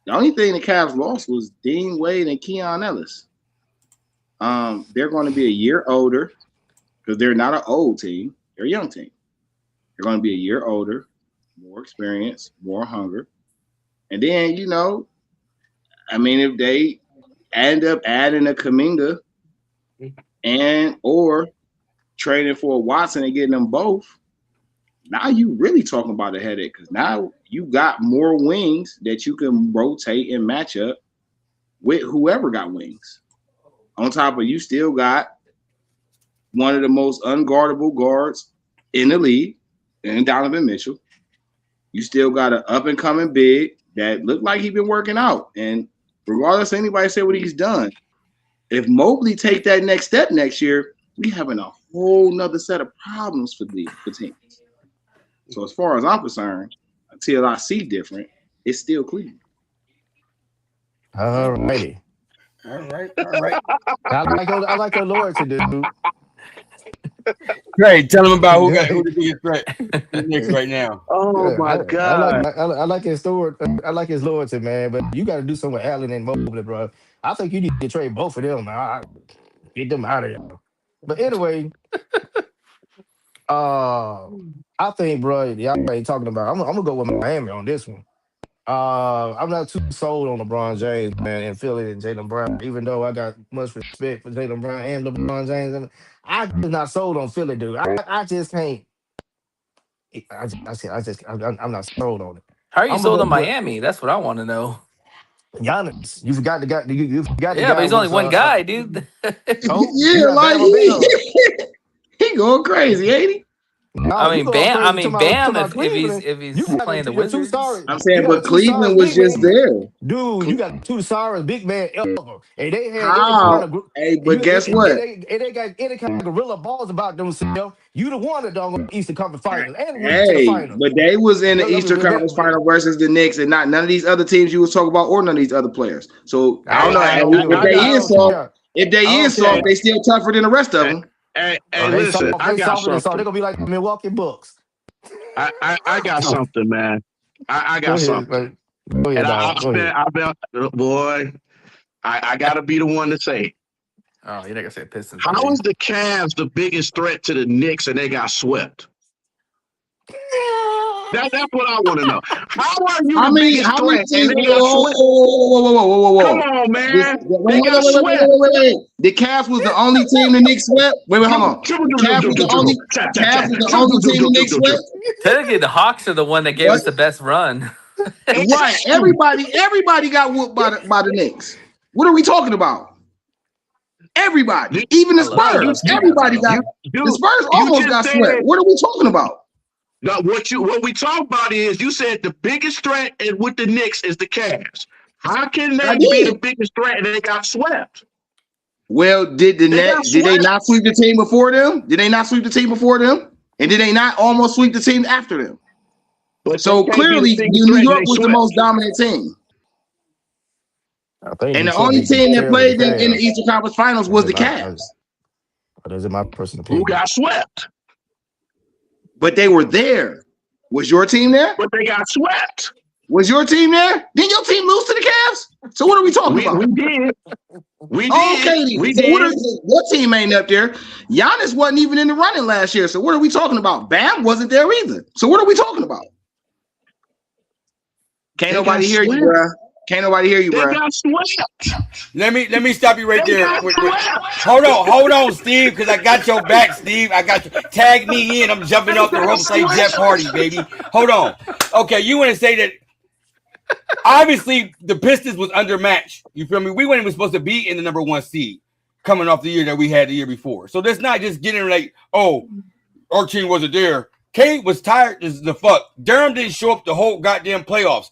the only thing the Cavs lost was Dean Wade and Keon Ellis. They're going to be a year older because they're not an old team. They're a young team. They're going to be a year older, more experience, more hunger. And then, you know, I mean, if they end up adding a Kuminga and or trading for Watson and getting them both, now you really talking about a headache because now you got more wings that you can rotate and match up with whoever got wings. On top of you still got one of the most unguardable guards in the league, and Donovan Mitchell. You still got an up-and-coming big that looked like he's been working out. And regardless of anybody say what he's done, if Mobley take that next step next year, we having a whole nother set of problems for teams. So as far as I'm concerned, until I see different, it's still Cleveland. All righty. All right. I like your loyalty, dude. Great. Tell them about who the biggest threat to the Knicks right now. Oh, Yeah, my God. I like his story. I like his loyalty, man. But you got to do something with Allen and Mobley, bro. I think you need to trade both of them, man. Get them out of here. But anyway, I think, bro, y'all ain't talking about. I'm gonna go with Miami on this one. I'm not too sold on LeBron James, man, and Philly and Jaylen Brown. Even though I got much respect for Jaylen Brown and LeBron James, and I'm just not sold on Philly, dude. I just can't. I'm not sold on it. How are you I'm sold gonna on go with Miami? That's what I want to know. Giannis. You forgot the guy. You forgot the Yeah, guy. but he's only was, one guy, dude. Oh, Yeah, you got like Bam Adebayo. he going crazy, ain't he? No, I you mean, going Bam. crazy I mean, to Bam. my If Cleveland. he's You got playing the your Wizards, I'm saying, you got but two Cleveland stars was big just man. there. Dude, you got two stars big man ever, and they had any kind How? of group. Hey, but guess what? They got any kind of gorilla balls about themselves. You the one that don't Eastern Conference Finals and went to the Hey, finals. but they was in the No, Eastern Conference Final versus the Knicks, and not none of these other teams you was talking about, or none of these other players. So I don't know. If they is soft, they still tougher than the rest of them. Hey, They listen, soft, I they got softer than soft. something. They're gonna be like the Milwaukee Bucks. I got something, man. I got something. Go ahead, And dog. Go ahead. I've been, boy, I got to be the one to say. oh, you're not gonna say Pistons. How is the Cavs the biggest threat to the Knicks and they got swept? That's what I want to know. How are you the biggest threat and they got swept? Whoa. Come on, man. They got swept. Wait. The Cavs was the only team the Knicks swept. Wait, hold on. The Cavs was the only team the Knicks swept. Technically, the Hawks are the one that gave us the best run. Right. Everybody got whooped by the Knicks. What are we talking about? Everybody, even the Spurs. Everybody got the Spurs almost got swept. What are we talking about? No, what we talk about is you said the biggest threat with the Knicks is the Cavs. How can they be the biggest threat and they got swept? Well, did they not sweep the team before them? Did they not sweep the team before them? And did they not almost sweep the team after them? But so clearly, New York was the most dominant team. And the only team that played them in the Eastern Conference Finals was the Cavs. Those are my personal opinion. Who got swept? But they were there. Was your team there? But they got swept. Was your team there? Didn't your team lose to the Cavs? So what are we talking about? We did. Okay, we so did. What team ain't up there? Giannis wasn't even in the running last year. So what are we talking about? Bam wasn't there either. So what are we talking about? Can't nobody hear you, bro. Can't nobody hear you, They bro. got swept. Let me stop you right They there. got Hold on, Steve, because I got your back, Steve. I got you. Tag me in. I'm jumping off the ropes like Jeff Hardy, baby. Hold on. Okay, you want to say that? Obviously, the Pistons was undermatched. You feel me? We weren't even supposed to be in the number 1 seed coming off the year that we had the year before. So that's not just getting like, oh, our team wasn't there. Kate was tired as the fuck. Durham didn't show up the whole goddamn playoffs.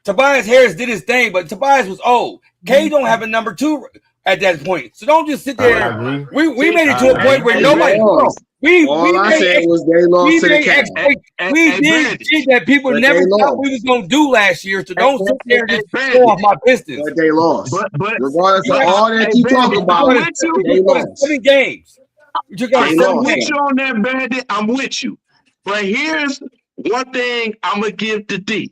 Tobias Harris did his thing, but Tobias was old. K don't have a number 2 at that point. So don't just sit there. I agree. We made it to a point where Hey, nobody. all I said was they lost to the Cavs. We did shit that people But never they thought lost. we was gonna do last year. So don't sit there and just Hey, throw off my Pistons. But they lost. But Regardless of all that Hey, you Bandit, talk about, I'm with you. they You got lost. 7 games. You got They I'm 7 lost. with games. you on that, Bandit. I'm with you. But here's one thing I'm gonna give to D.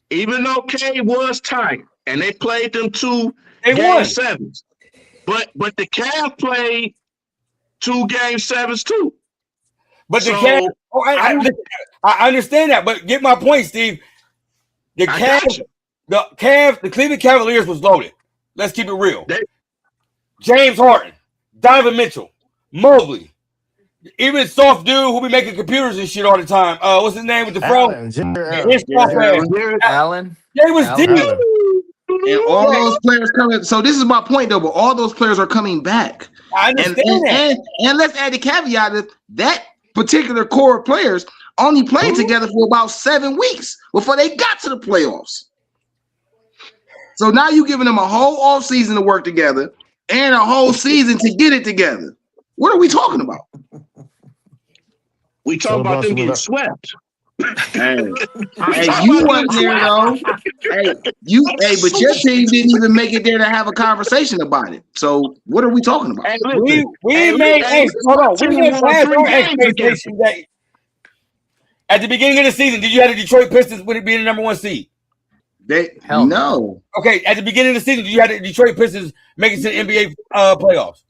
Even though K was tired and they played them 2 They game won. 7s, but the Cavs played 2 game 7s too. But the So, Cavs, I understand that, but get my point, Steve. The I got Cavs, you. the Cleveland Cavaliers was loaded. Let's keep it real. They- James Harden, Donovan Mitchell, Mobley, even soft dude who be making computers and shit all the time. What's his name with the fro? Allen, Jared His soft ass. Allen. They was Allen. deep. Allen. And all those players coming. So this is my point, though. But all those players are coming back. I And understand that. and let's add the caveat that that particular core of players only played together for about 7 weeks before they got to the playoffs. So now you're giving them a whole off season to work together and a whole season to get it together. What are we talking about? We talk So about them Russell getting was swept. Hey, you wasn't there though. But your team didn't even make it there to have a conversation about it. So what are we talking about? Hey, listen. We made hold on. We didn't won pass 3 our games against expectations that at the beginning of the season, did you have the Detroit Pistons with it being the number 1 seed? Hell No. Okay, at the beginning of the season, did you have the Detroit Pistons make it to the NBA playoffs?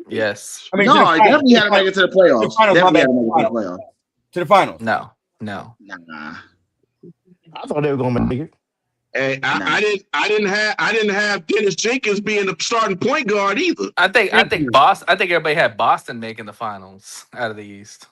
Yes. I mean, No, to the I finals. definitely had to make it to the playoffs. The finals, Definitely my had to bad. make it to the playoffs. To the finals. No. Nah. I thought they were gonna make it. Hey, I didn't have Dennis Jenkins being the starting point guard either. I think everybody had Boston making the finals out of the East.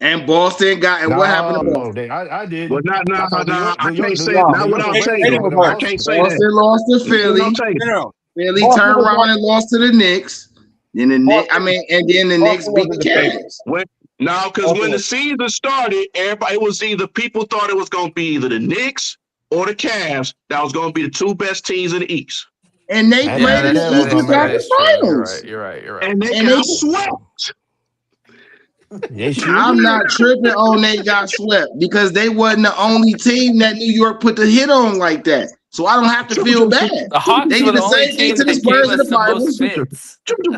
And Boston got, and what happened to Boston? I did. But not I thought I can't say no, not what I'm no, saying. no, though. I can't say that. Boston lost to Philly. I'm saying. No. Philly Boston turned was around one- and lost to the Knicks. Then the Knicks, and then the Knicks Boston beat the wasn't the favorite. Cavs. No, because when the season started, everybody it was either people thought it was going to be either the Knicks or the Cavs that was going to be the 2 best teams in the East, And they Yeah, played in that the is Eastern true. Conference Finals. You're right. and they And got they- swept. Yes, you I'm did. not tripping on they got swept because they wasn't the only team that New York put the hit on like that. So I don't have to feel bad. The Hawks They were did the the only same thing team to the that gave Spurs in us the the most finals. fits. Dribble.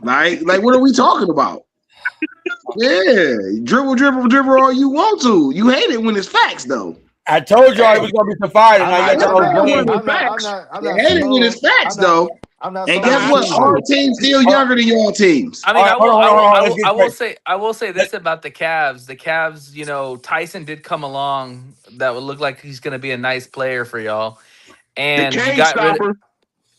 Like what are we talking about? Yeah, dribble all you want to. You hate it when it's facts though. I told y'all it was going to be some fire tonight. I'm You hate it when it's facts though. I'm not And so guess what? sure. Our team's still younger than your teams. I mean, All right, hold on, let's get straight. I will say this about the Cavs. The Cavs, Tyson did come along that would look like he's going to be a nice player for y'all. And The you cage got rid of, stopper.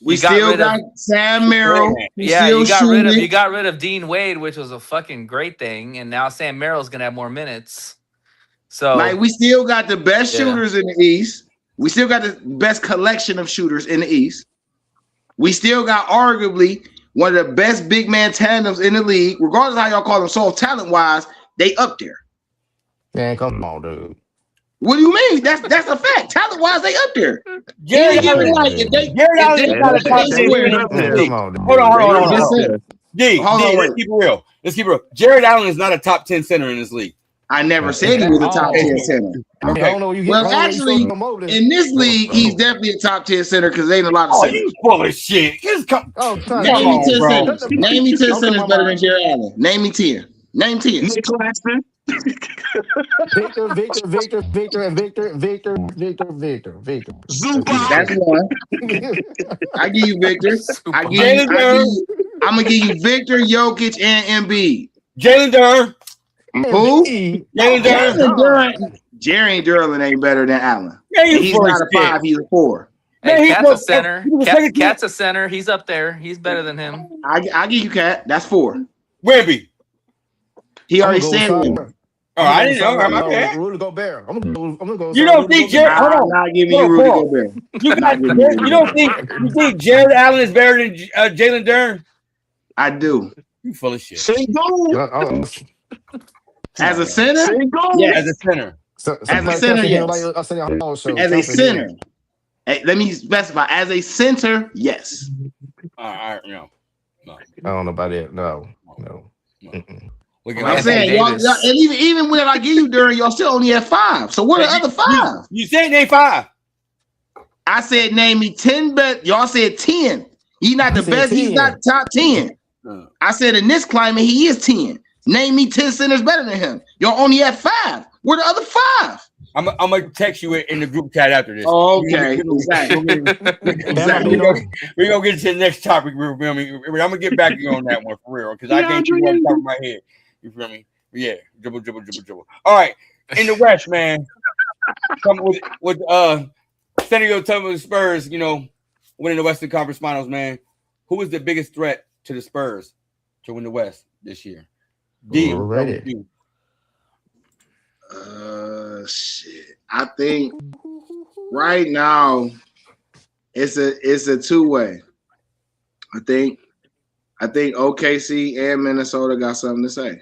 We you got still rid got of- Sam Merrill. We yeah, still you shooting. got rid of Dean Wade, which was a fucking great thing, and now Sam Merrill's going to have more minutes. So Like we still got the best Yeah. shooters in the East. We still got the best collection of shooters in the East. We still got arguably one of the best big man tandems in the league, regardless of how y'all call them soft talent wise, they up there. Man, come on, dude. What do you mean? That's a fact. Talent wise, they up there. Jared Even Allen, like if they Jared Allen is not a top they 10 swear- center in Man, the league. come on, dude. Hold on. Just said- D, Hold on, let's wait. keep it real. Let's keep it real. Jared Allen is not a top 10 center in this league. I never said he was a top 10 center. I Okay. don't know where you get Well, where you actually, from Mobley. in this league, he's definitely a top 10 center because there ain't a lot of Oh, centers. you full of shit. Just come. Oh, come Name me on, 10 bro. centers. Name me 10 Okay, centers my better man. than Jared Allen. Name me 10. Name 10. Nick Claxton. Victor. Zubac. That's one. I give you Victor. I'm gonna give you Victor, Jokic, and Embiid. Jalen Durn. Who? Jalen Durn. Jerry Derlin ain't better than Allen. Man, And you he's full of not a shit. 5, he's a 4. Man, Hey, he's Cat's a full- center. he was a second team. Cat's a center. He's up there. He's better than him. I give you Cat. That's 4. Wemby. He I'm already gonna go said with one. Oh, I didn't know. My bad. Rudy Gobert. I'm gonna go. You don't think Jared? Hold I'm on. not giving Hold you on, Rudy Paul. Gobert. You got give me you don't think Jared Allen is better than Jalen Duren? I do. You full of shit. Single. As a center? Single. Yes. As a center. As a center, yes. As a center. Hey, let me specify. As a center, yes. No. I don't know about that. No. Mm-mm. We Well, I'm Anthony saying, y'all, Davis. and even when I give you Duren, y'all still only at 5. So what are the other 5? You said name 5. I said name me 10 bet. Y'all said 10. He's not the said best. He's 10. not top 10. I said in this climate, he is 10. Name me 10 centers better than him. Y'all only at 5. Where the other 5? I'm gonna text you in the group chat after this. Oh, okay. Exactly. We're gonna get to the next topic. I'm gonna get back to you on that one for real because I can't keep on top of my head. You feel me? Yeah, dribble. All right, in the West, man. Coming with San Diego Spurs, winning the Western Conference Finals, man. Who is the biggest threat to the Spurs to win the West this year? D. Ready. Shit. I think right now it's a two-way. I think OKC and Minnesota got something to say.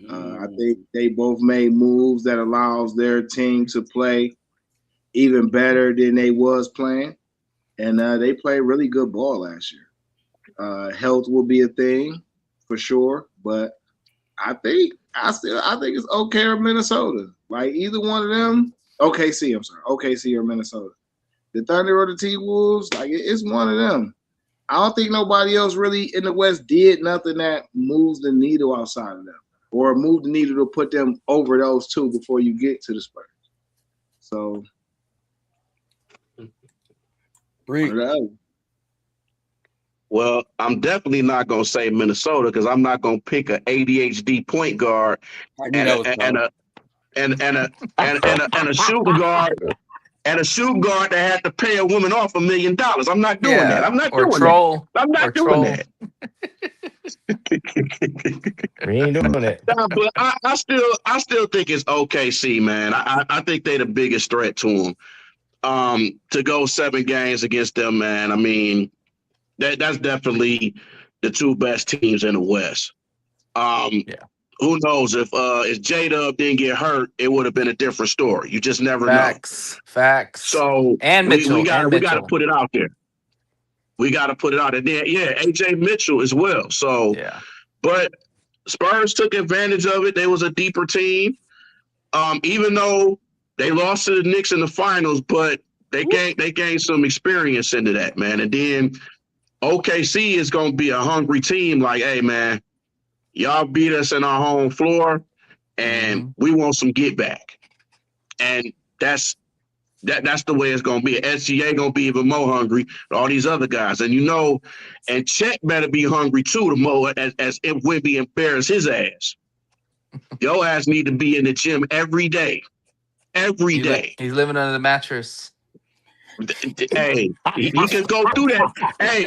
I think they both made moves that allows their team to play even better than they was playing, and they played really good ball last year. Health will be a thing for sure, but I think it's OK or Minnesota. Like either one of them, OKC or Minnesota. The Thunder or the T-Wolves, like it's one of them. I don't think nobody else really in the West did nothing that moves the needle outside of them or move the needle to put them over those two before you get to the Spurs. So, Well, I'm definitely not gonna say Minnesota because I'm not gonna pick a ADHD point guard and a shooting guard and a shooting guard that had to pay a woman off $1 million. I'm not doing that. I'm not doing that. I'm not doing that. We ain't doing that. Nah, but I still think it's OKC, man. I think they're the biggest threat to them. To go 7 games against them, man. I mean, that's definitely the 2 best teams in the West. Who knows if J-Dub didn't get hurt, it would have been a different story. You just never know. Facts. So and Mitchell, we got to put it out there. We got to put it out there. Then, AJ Mitchell as well. So, but Spurs took advantage of it. They was a deeper team. Even though they lost to the Knicks in the finals, but they gained some experience into that, man. And then OKC is going to be a hungry team. Like, hey, man, y'all beat us in our home floor, and we want some get back. And that's the way it's going to be. SGA going to be even more hungry than all these other guys. And and Chet better be hungry too, as if Wemby embarrass his ass. Your ass need to be in the gym every day. Every day. He's living under the mattress. Hey, he could go through that. Hey,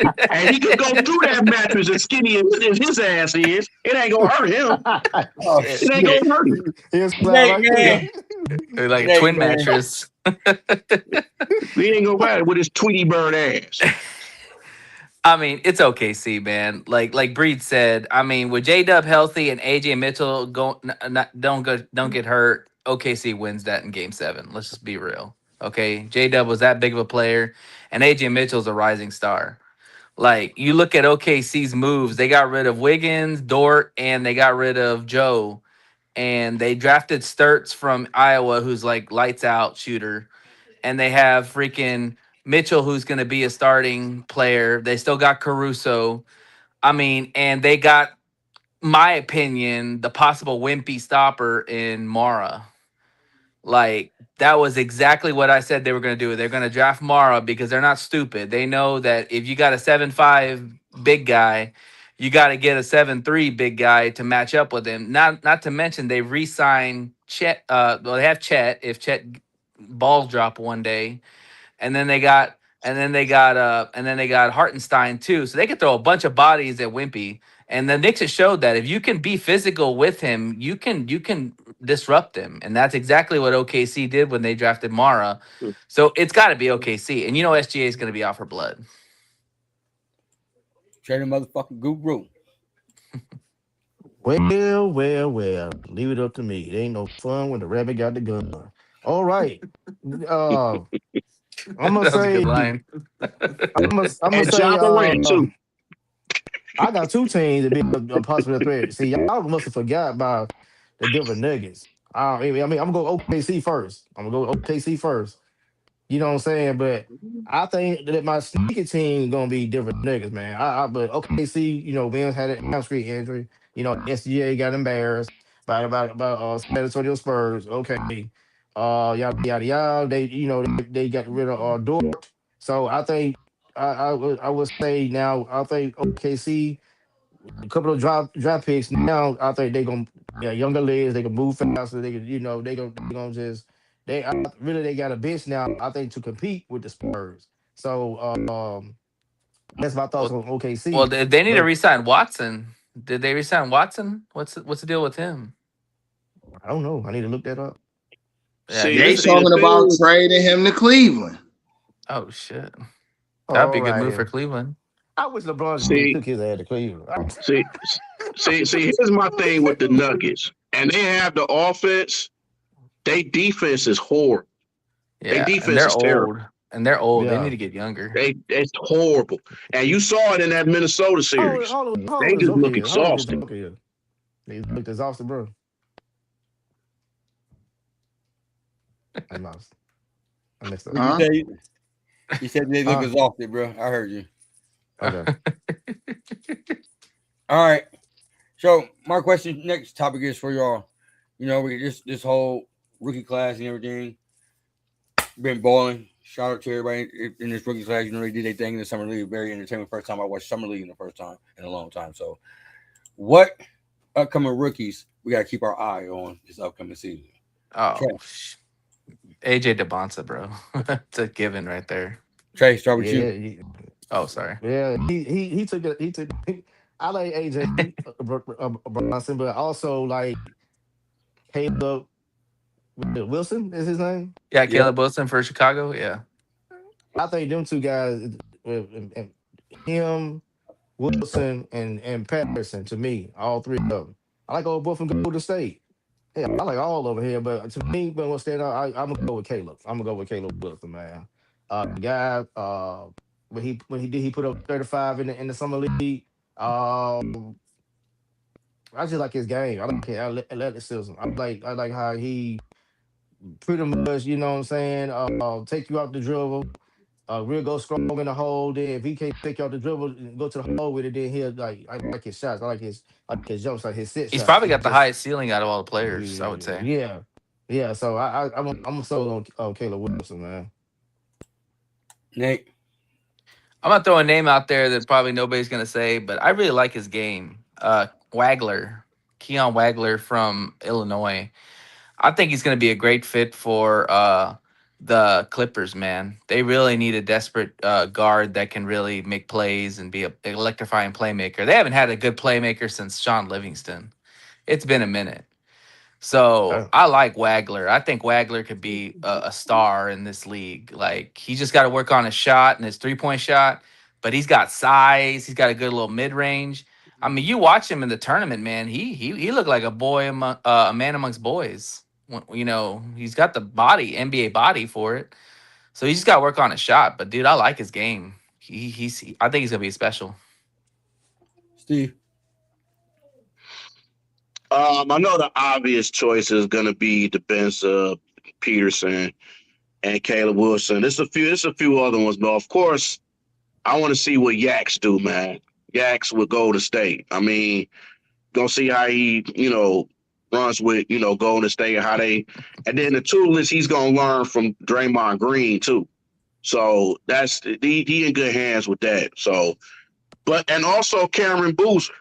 he could go through that mattress as skinny as his ass is. It ain't gonna hurt him. It ain't gonna hurt him. Like a twin mattress. He ain't gonna ride with his Tweety Bird ass. I mean, it's OKC, man. Like Breed said. I mean, with J-Dub healthy and AJ Mitchell don't get hurt, OKC wins that in Game 7. Let's just be real. Okay, J-Dub was that big of a player, and AJ Mitchell's a rising star. Like, you look at OKC's moves, they got rid of Wiggins, Dort, and they got rid of Joe. And they drafted Sturts from Iowa, who's like lights out shooter. And they have freaking Mitchell, who's going to be a starting player. They still got Caruso. I mean, and they got, my opinion, the possible wimpy stopper in Mara. Like, that was exactly what I said they were going to do. They're going to draft Mara because they're not stupid. They know that if you got a 7'5" big guy, you got to get a 7'3" big guy to match up with him. Not to mention they re-signed Chet. Well, they have Chet. If Chet balls drop one day, and then they got Hartenstein too. So they could throw a bunch of bodies at Wimpy. And the Knicks have showed that if you can be physical with him, you can disrupt him. And that's exactly what OKC did when they drafted Mara. So it's got to be OKC. And SGA is going to be out for blood. Trade a motherfucking guru. Well. Leave it up to me. It ain't no fun when the rabbit got the gun. All right. I'm gonna That was a say. good line. I'm gonna And say. John Morant too. I got two teams that be a possible threat. See, y'all must have forgot about the Denver Nuggets. I'm gonna go OKC first. I'm gonna go OKC first. You know what I'm saying? But I think that my sneaky team gonna be Denver Nuggets, man. But OKC, Vince had an hamstring injury. SGA got embarrassed by San Antonio Spurs. Okay, yada yada yada. They got rid of Dort. So I think I would say now I think OKC a couple of draft picks now. I think they gonna younger legs. They can move faster. They can they gonna just they got a bench now. I think to compete with the Spurs. So that's my thoughts on OKC. Well, they need to But re-sign Watson. Did they re-sign Watson? What's the deal with him? I don't know. I need to look that up. Yeah, See, They see, talking the about thing- trading him to Cleveland. Oh shit, that'd be a good move for Alright. Cleveland. I wish LeBron See- took his ass to Cleveland. see, here's my thing with the Nuggets. And they have the offense. They defense is horrible. Yeah, defense and they're is old. terrible. And they're old. They Yeah. need to get younger. It's horrible. And you saw it in that Minnesota series. Hold They just look exhausted. They look exhausted, bro. I lost. I messed up. Huh? You said they look exhausted, bro. I heard you. Okay. All right. So my question, next topic is for y'all. We this whole rookie class and everything been balling. Shout out to everybody in this rookie class. They did their thing in the summer league. Very entertaining. First time I watched summer league in the first time in a long time. So, what upcoming rookies we got to keep our eye on this upcoming season? Oh, Trey. AJ DeBonsa, bro. It's a given right there. Trey, start with you. Oh, sorry. Yeah, he took it. I like AJ Bronson, but also like Caleb Wilson is his name. Yeah, Caleb Wilson for Chicago. Yeah. I think them two guys, him, Wilson, and Patterson, to me, all three of them. I like old boy from Golden State. Yeah, I like all over here, but to me, but what's stand out, I'm gonna go with Caleb. I'm gonna go with Caleb Wilson, man. The guy, when he put up 35 in the summer league. I just like his game. I like his athleticism. I like how he pretty much, you know what I'm saying, take you out the dribble. Real go strong in the hole. Then if he can't take you out the dribble and go to the hole with it, then he'll I like his shots. I like his jumps, like his sit He's shots. probably got the Just- highest ceiling out of all the players, I would say. Yeah. So I'm sold on Caleb Wilson, man. Nate. I'm gonna throw a name out there that probably nobody's gonna say, but I really like his game. Wagler, Keon Wagler from Illinois. I think he's gonna be a great fit for the Clippers, man. They really need a desperate guard that can really make plays and be an electrifying playmaker. They haven't had a good playmaker since Sean Livingston. It's been a minute. So I like Wagler. I think Wagler could be a star in this league. Like, he just got to work on his shot and his 3-point shot, but he's got size. He's got a good little mid range. I mean, you watch him in the tournament, man. He looked like a man amongst boys. He's got the body, NBA body for it. So he just got to work on his shot. But dude, I like his game. I think he's gonna be special. Steve. I know the obvious choice is going to be Spencer Peterson and Caleb Wilson. There's a few other ones, but of course, I want to see what Yaks do, man. Yaks with Golden State. I mean, gonna see how he, runs with, Golden State and how they, and then the tool is he's gonna learn from Draymond Green too. So that's he in good hands with that. So, and also Cameron Boozer.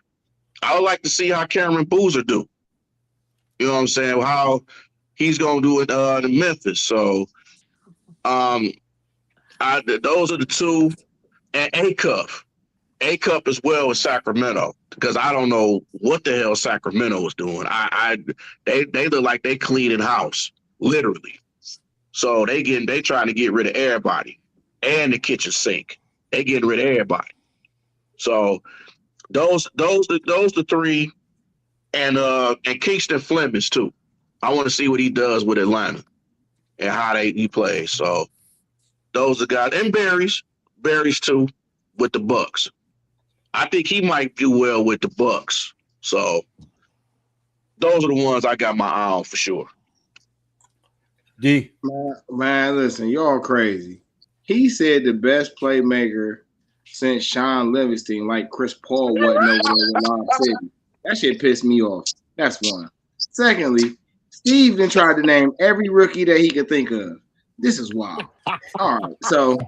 I would like to see how Cameron Boozer do. You know what I'm saying? How he's gonna do it in Memphis. So those are the two, and A Cup as well as Sacramento, because I don't know what the hell Sacramento was doing. They look like they cleaning house, literally. So they trying to get rid of everybody and the kitchen sink. They getting rid of everybody. So those the three, and Kingston Flemings too. I want to see what he does with Atlanta and how he plays. So those are guys, and Barry's too with the Bucks. I think he might do well with the Bucks. So those are the ones I got my eye on for sure. D. Man, listen, y'all crazy. He said the best playmaker since Sean Livingston, like Chris Paul wasn't over there with Lob City. That shit pissed me off. That's one. Secondly, Steve then tried to name every rookie that he could think of. This is wild. All right, so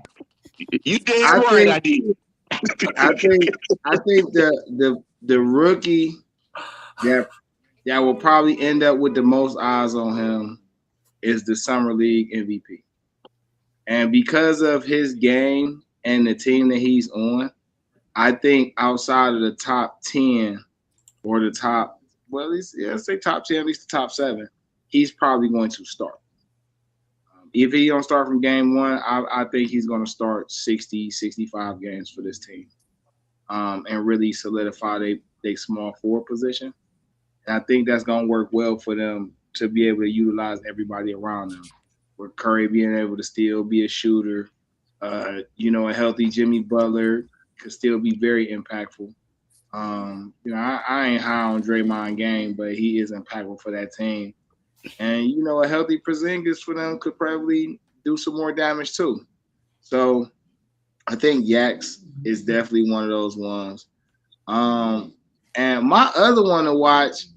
you damn right I did. I think the rookie that will probably end up with the most eyes on him is the Summer League MVP. And because of his game and the team that he's on, I think outside of the top 10 or the top, well, at least, let's say top 10, at least the top 7, he's probably going to start. If he don't start from game one, I think he's going to start 60, 65 games for this team and really solidify their small forward position. And I think that's going to work well for them to be able to utilize everybody around them. With Curry being able to still be a shooter, a healthy Jimmy Butler could still be very impactful. I ain't high on Draymond game, but he is impactful for that team. And, a healthy Porzingis for them could probably do some more damage too. So I think Yax is definitely one of those ones. And my other one to watch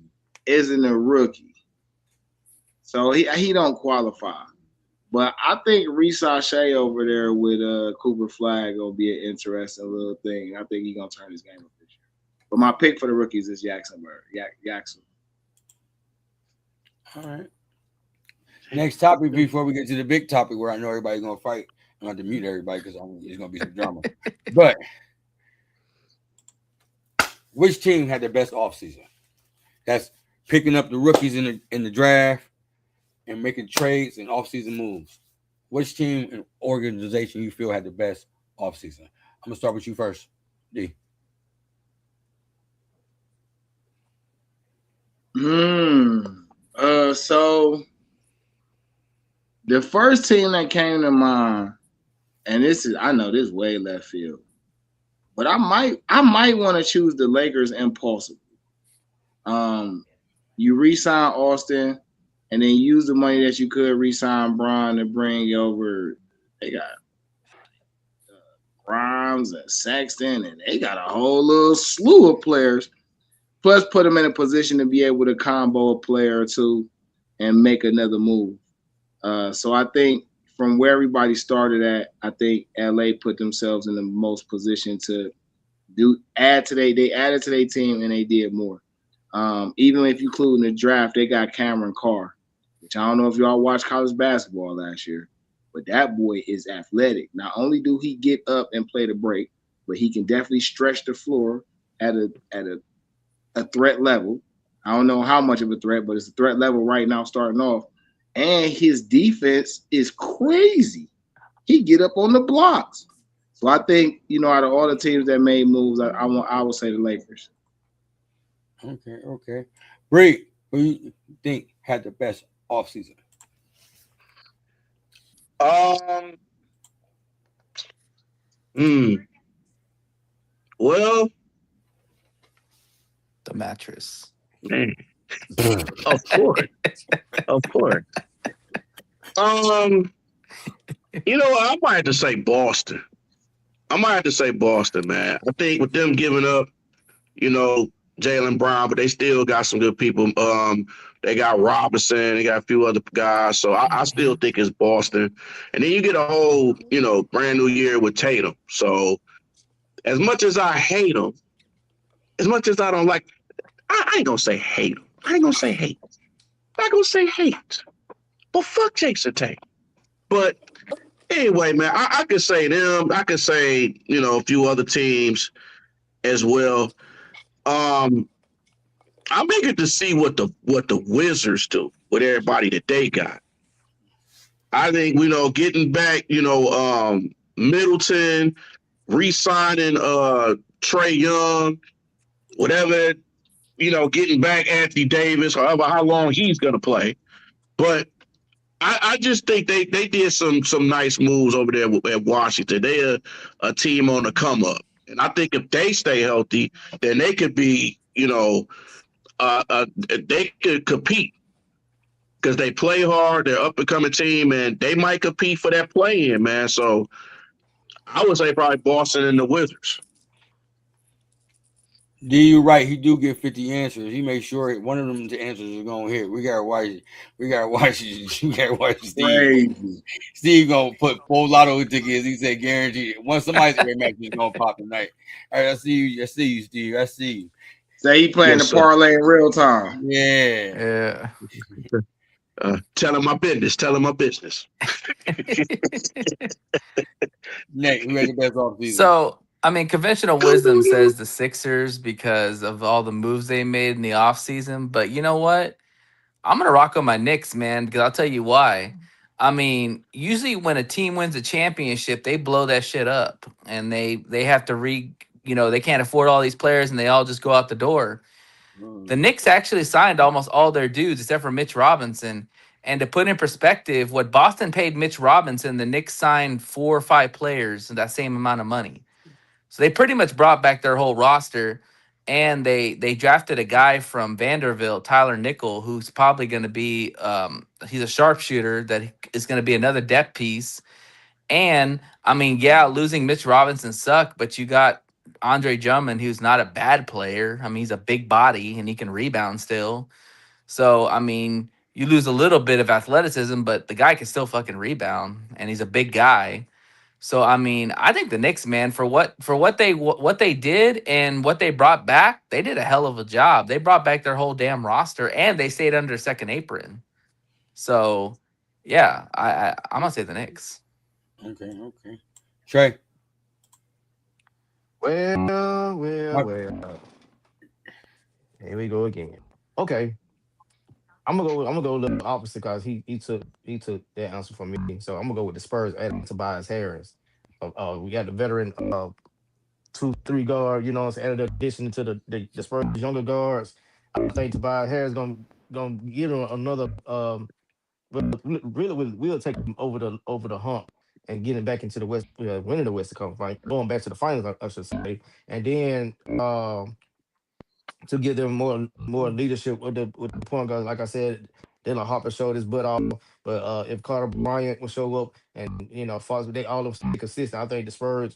isn't a rookie. So he don't qualify. But I think Reece-Shea over there with Cooper Flag will be an interesting little thing. I think he's going to turn his game up this year. But my pick for the rookies is Jackson. All right. Next topic before we get to the big topic where I know everybody's going to fight. I'm going to mute everybody because there's going to be some drama. But which team had the best offseason? That's picking up the rookies in the draft and making trades and offseason moves. Which team and organization you feel had the best offseason? I'm going to start with you first, D. So the first team that came to mind, and I know this is way left field, but I might want to choose the Lakers impulsively. You re-sign Austin, and then use the money that you could re-sign Bron to bring over. They got Grimes and Sexton, and they got a whole little slew of players. Plus, put them in a position to be able to combo a player or two and make another move. So I think from where everybody started at, I think LA put themselves in the most position to add to their team, and they did more. Even if you include in the draft, they got Cameron Carr, which I don't know if y'all watched college basketball last year, but that boy is athletic. Not only do he get up and play the break, but he can definitely stretch the floor at a threat level. I don't know how much of a threat, but it's a threat level right now starting off. And his defense is crazy. He get up on the blocks. So I think, out of all the teams that made moves, I would say the Lakers. Okay. Bree, who you think had the best offseason? Well, The mattress. man. Of course. I might have to say Boston. Man. I think with them giving up, Jaylen Brown, but they still got some good people. They got Robinson, they got a few other guys. So I still think it's Boston. And then you get a whole, brand new year with Tatum. So as much as I hate him, as much as I don't like, I ain't gonna say hate him. I'm not gonna say hate. Well, fuck Jason Tatum. But anyway, man, I could say them. I could say, a few other teams as well. I'm eager to see what the Wizards do with everybody that they got. I think, getting back, Middleton, re-signing Trae Young, whatever, getting back Anthony Davis, however how long he's gonna play. But I just think they did some nice moves over there at Washington. They're a team on the come up. And I think if they stay healthy, then they could be, they could compete. Because they play hard, they're up and coming team, and they might compete for that play in, man. So I would say probably Boston and the Wizards. D, you right. He do get 50 answers. He made sure one of them answers is gonna hit. We gotta watch. We gotta watch Steve. Crazy. Steve gonna put full lotto tickets. He said guaranteed. Once somebody's match is gonna pop tonight. All right, I see you, Steve. I see you. Say he playing Yes, the parlay in real time. Yeah. Tell him my business. Tell him my business. Nate, who had the best offseason? So, I mean, conventional wisdom says the Sixers because of all the moves they made in the offseason. But you know what? I'm going to rock on my Knicks, man, because I'll tell you why. I mean, usually when a team wins a championship, they blow that shit up. And they have to they can't afford all these players and they all just go out the door. The Knicks actually signed almost all their dudes except for Mitch Robinson. And to put in perspective, what Boston paid Mitch Robinson, the Knicks signed 4 or 5 players that same amount of money. So they pretty much brought back their whole roster. And they drafted a guy from Vanderbilt, Tyler Nickel, who's probably going to be he's a sharpshooter that is going to be another depth piece. And, I mean, yeah, losing Mitch Robinson sucked, but you got Andre Drummond, who's not a bad player. I mean, he's a big body and he can rebound still. So, I mean, you lose a little bit of athleticism, but the guy can still fucking rebound and he's a big guy. So, I mean, I think the Knicks, man, for what they did and what they brought back, they did a hell of a job. They brought back their whole damn roster and they stayed under second apron. So, yeah, I'm gonna say the Knicks. Okay. Trey. Well. Here we go again. Okay. I'm gonna go a little opposite because he took that answer from me. So I'm gonna go with the Spurs adding Tobias Harris. We got the veteran 2-3 guard, added addition to the Spurs younger guards. I think Tobias Harris gonna give him another we'll take him over the hump and getting back into the West, winning the Western Conference Finals, going back to the finals, I should say, and then to give them more leadership with the point guards. Like I said, Dylan Harper showed his butt off, but if Carter Bryant will show up and Fox, they all of them stay consistent. I think the Spurs,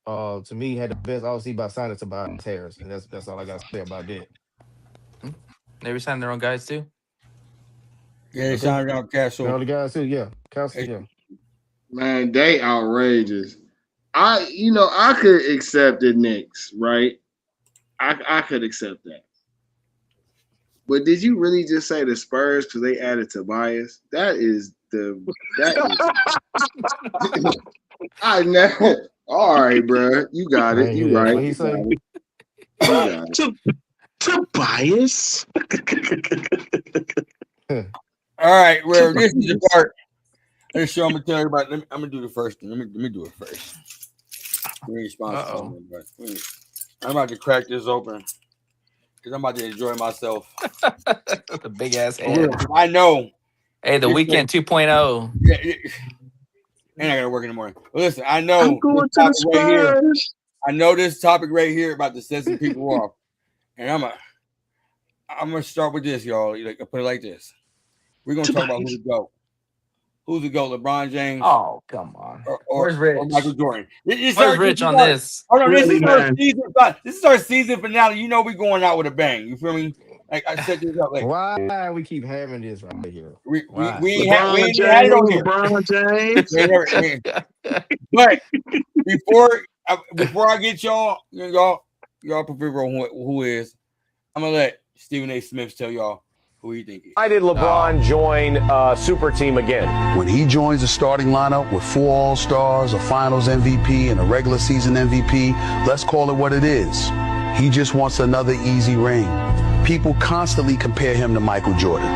to me, had the best offseason by signing Tobias Harris, and that's all I got to say about that. They re-signed their own guys too. Yeah, they signed out Castle. All the guys too, yeah. Castle, yeah. Man, they outrageous. I could accept the Knicks, right? I could accept that. But did you really just say the Spurs because they added Tobias? I know. All right, bro. You got it. You right. What he say? Tobias. All right, well, this is the part. Let's show. I'm gonna tell everybody. I'm gonna do the first one. Let me do it first. I'm about to crack this open because I'm about to enjoy myself. The big ass head. I know. Hey, the weekend 2.0. Yeah, ain't not gonna work in the morning. But listen, I know. I'm going to the Spurs. Right here, I know this topic right here about to set some people off, and I'm gonna start with this, y'all. I put it like this. We're gonna talk about who's the GOAT. Who's the GOAT? LeBron James? Oh, come on. Where's Rich? Or Michael Jordan? Where's Rich on this? Hold on, this is our season finale. We going out with a bang. You feel me? Like I set this up. Like, why we keep having this right here? We ain't had it on here. LeBron James. But before I get y'all prefer who is, I'm gonna let Stephen A. Smith tell y'all Who you think? Why did LeBron join Super Team again? When he joins the starting lineup with 4 All-Stars, a Finals MVP, and a regular season MVP, let's call it what it is. He just wants another easy ring. People constantly compare him to Michael Jordan,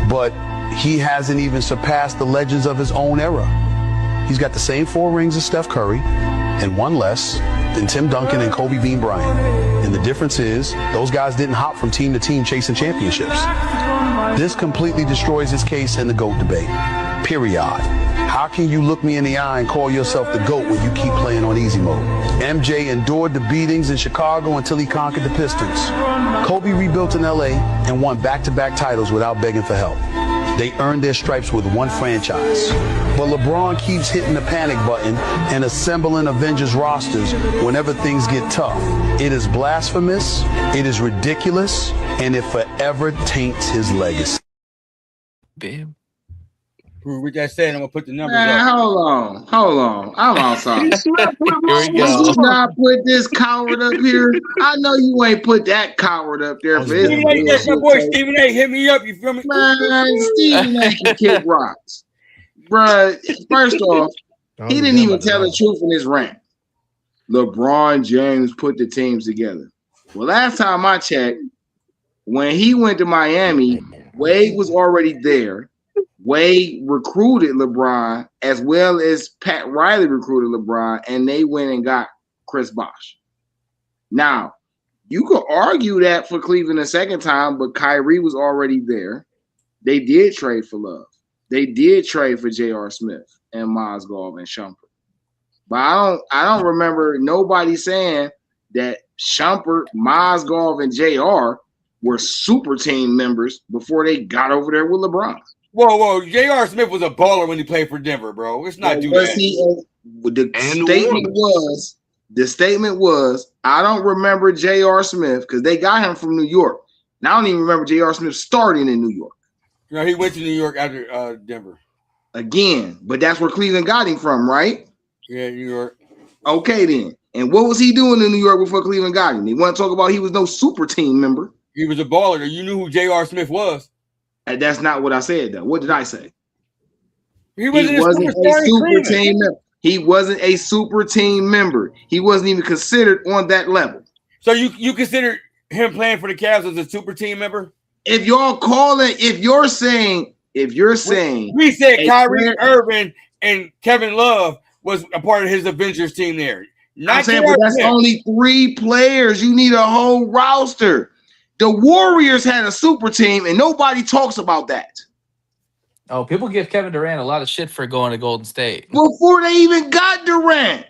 but he hasn't even surpassed the legends of his own era. He's got the same 4 rings as Steph Curry and 1 less than Tim Duncan and Kobe Bean Bryant. And the difference is those guys didn't hop from team to team chasing championships. This completely destroys his case in the GOAT debate. Period. How can you look me in the eye and call yourself the GOAT when you keep playing on easy mode? MJ endured the beatings in Chicago until he conquered the Pistons. Kobe rebuilt in LA and won back-to-back titles without begging for help. They earned their stripes with 1 franchise. But LeBron keeps hitting the panic button and assembling Avengers rosters whenever things get tough. It is blasphemous, it is ridiculous, and it forever taints his legacy. Bam. With that said, I'm gonna put the numbers Man, up. hold on. I'm outside. Here we Did go. you not put this coward up here? I know you ain't put that coward up there for his Stephen A, that's my boy bullshit. Stephen A. Hit me up. You feel me? Man, Stephen A can kick rocks. Bruh, first off, he didn't even tell the truth in his rant. LeBron James put the teams together. Well, last time I checked, when he went to Miami, Wade was already there. Wade recruited LeBron as well as Pat Riley recruited LeBron, and they went and got Chris Bosh. Now, you could argue that for Cleveland a second time, but Kyrie was already there. They did trade for Love. They did trade for J.R. Smith and Mozgov and Shumpert. But I don't remember nobody saying that Shumpert, Mozgov, and J.R. were super team members before they got over there with LeBron. Whoa. J.R. Smith was a baller when he played for Denver, bro. Let's not do that. The statement was, I don't remember J.R. Smith because they got him from New York. Now I don't even remember J.R. Smith starting in New York. No, he went to New York after Denver. Again, but that's where Cleveland got him from, right? Yeah, New York. Okay, then. And what was he doing in New York before Cleveland got him? They want to talk about he was no super team member. He was a baller. You knew who J.R. Smith was. And that's not what I said, though. What did I say? He wasn't a super team member. He wasn't a super team member. He wasn't even considered on that level. So you consider him playing for the Cavs as a super team member? If you're saying, we said Kyrie Irving and Kevin Love was a part of his Avengers team there. I'm saying, but that's only 3 players. You need a whole roster. The Warriors had a super team, and nobody talks about that. Oh, people give Kevin Durant a lot of shit for going to Golden State. Before they even got Durant.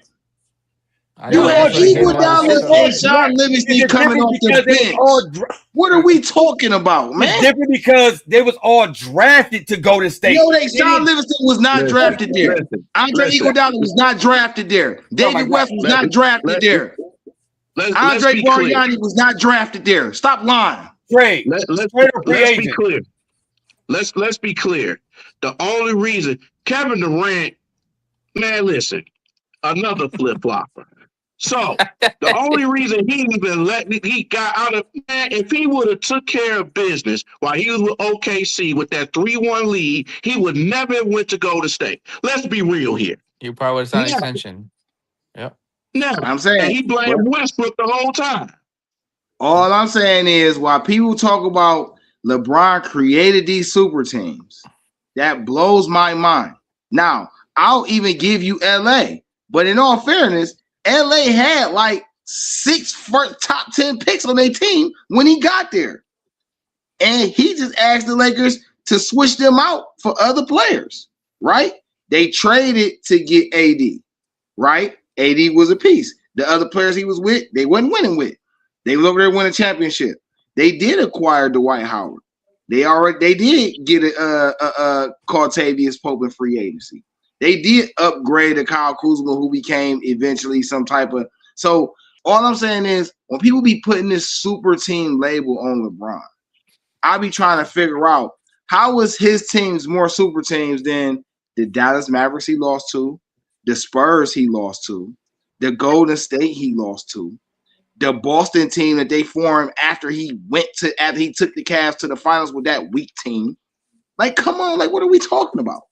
You had Iguodala and Sean Livingston coming off the bench. What are we talking about, man? It's different because they was all drafted to go to State. Sean Livingston was not drafted there. Andre Iguodala was not drafted there. David West was not drafted there. Andre Bargnani was not drafted there. Stop lying. Great. Let's be clear. Let's be clear. The only reason Kevin Durant, man, listen, another flip flopper. So the only reason he got out of, man, if he would have took care of business while he was with OKC with that 3-1 lead, he would never have went to Golden State. Let's be real here. You probably would have signed an extension. Yep. No, I'm saying, and he blamed Westbrook the whole time. All I'm saying is, while people talk about LeBron created these super teams, that blows my mind. Now, I'll even give you LA, but in all fairness, LA had like 6 top 10 picks on their team when he got there. And he just asked the Lakers to switch them out for other players, right? They traded to get AD, right? AD was a piece. The other players he was with, they wasn't winning with. They was over there winning a championship. They did acquire Dwight Howard. They did get a Cartavius Pope in free agency. They did upgrade a Kyle Kuzma, who became eventually some type of. So all I'm saying is, when people be putting this super team label on LeBron, I be trying to figure out how was his teams more super teams than the Dallas Mavericks he lost to, the Spurs he lost to, the Golden State he lost to, the Boston team that they formed after he took the Cavs to the finals with that weak team. Like, come on, like, what are we talking about?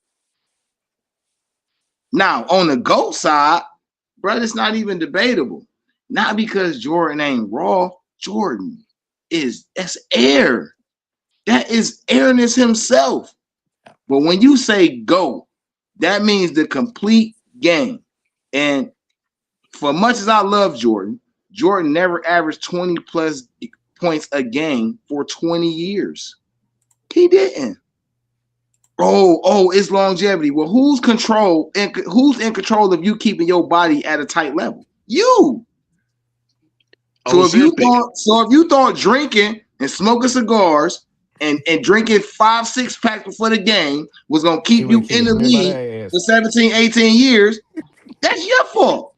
Now, on the GOAT side, bro, it's not even debatable. Not because Jordan ain't raw. Jordan that's air. That is airness himself. But when you say GOAT, that means the complete game. And for much as I love Jordan, Jordan never averaged 20 plus points a game for 20 years. He didn't. Oh, it's longevity. Well, who's in control of you keeping your body at a tight level? You. So if you thought drinking and smoking cigars and drinking 5-6 packs before the game was gonna keep you in the league for 17, 18 years, that's your fault.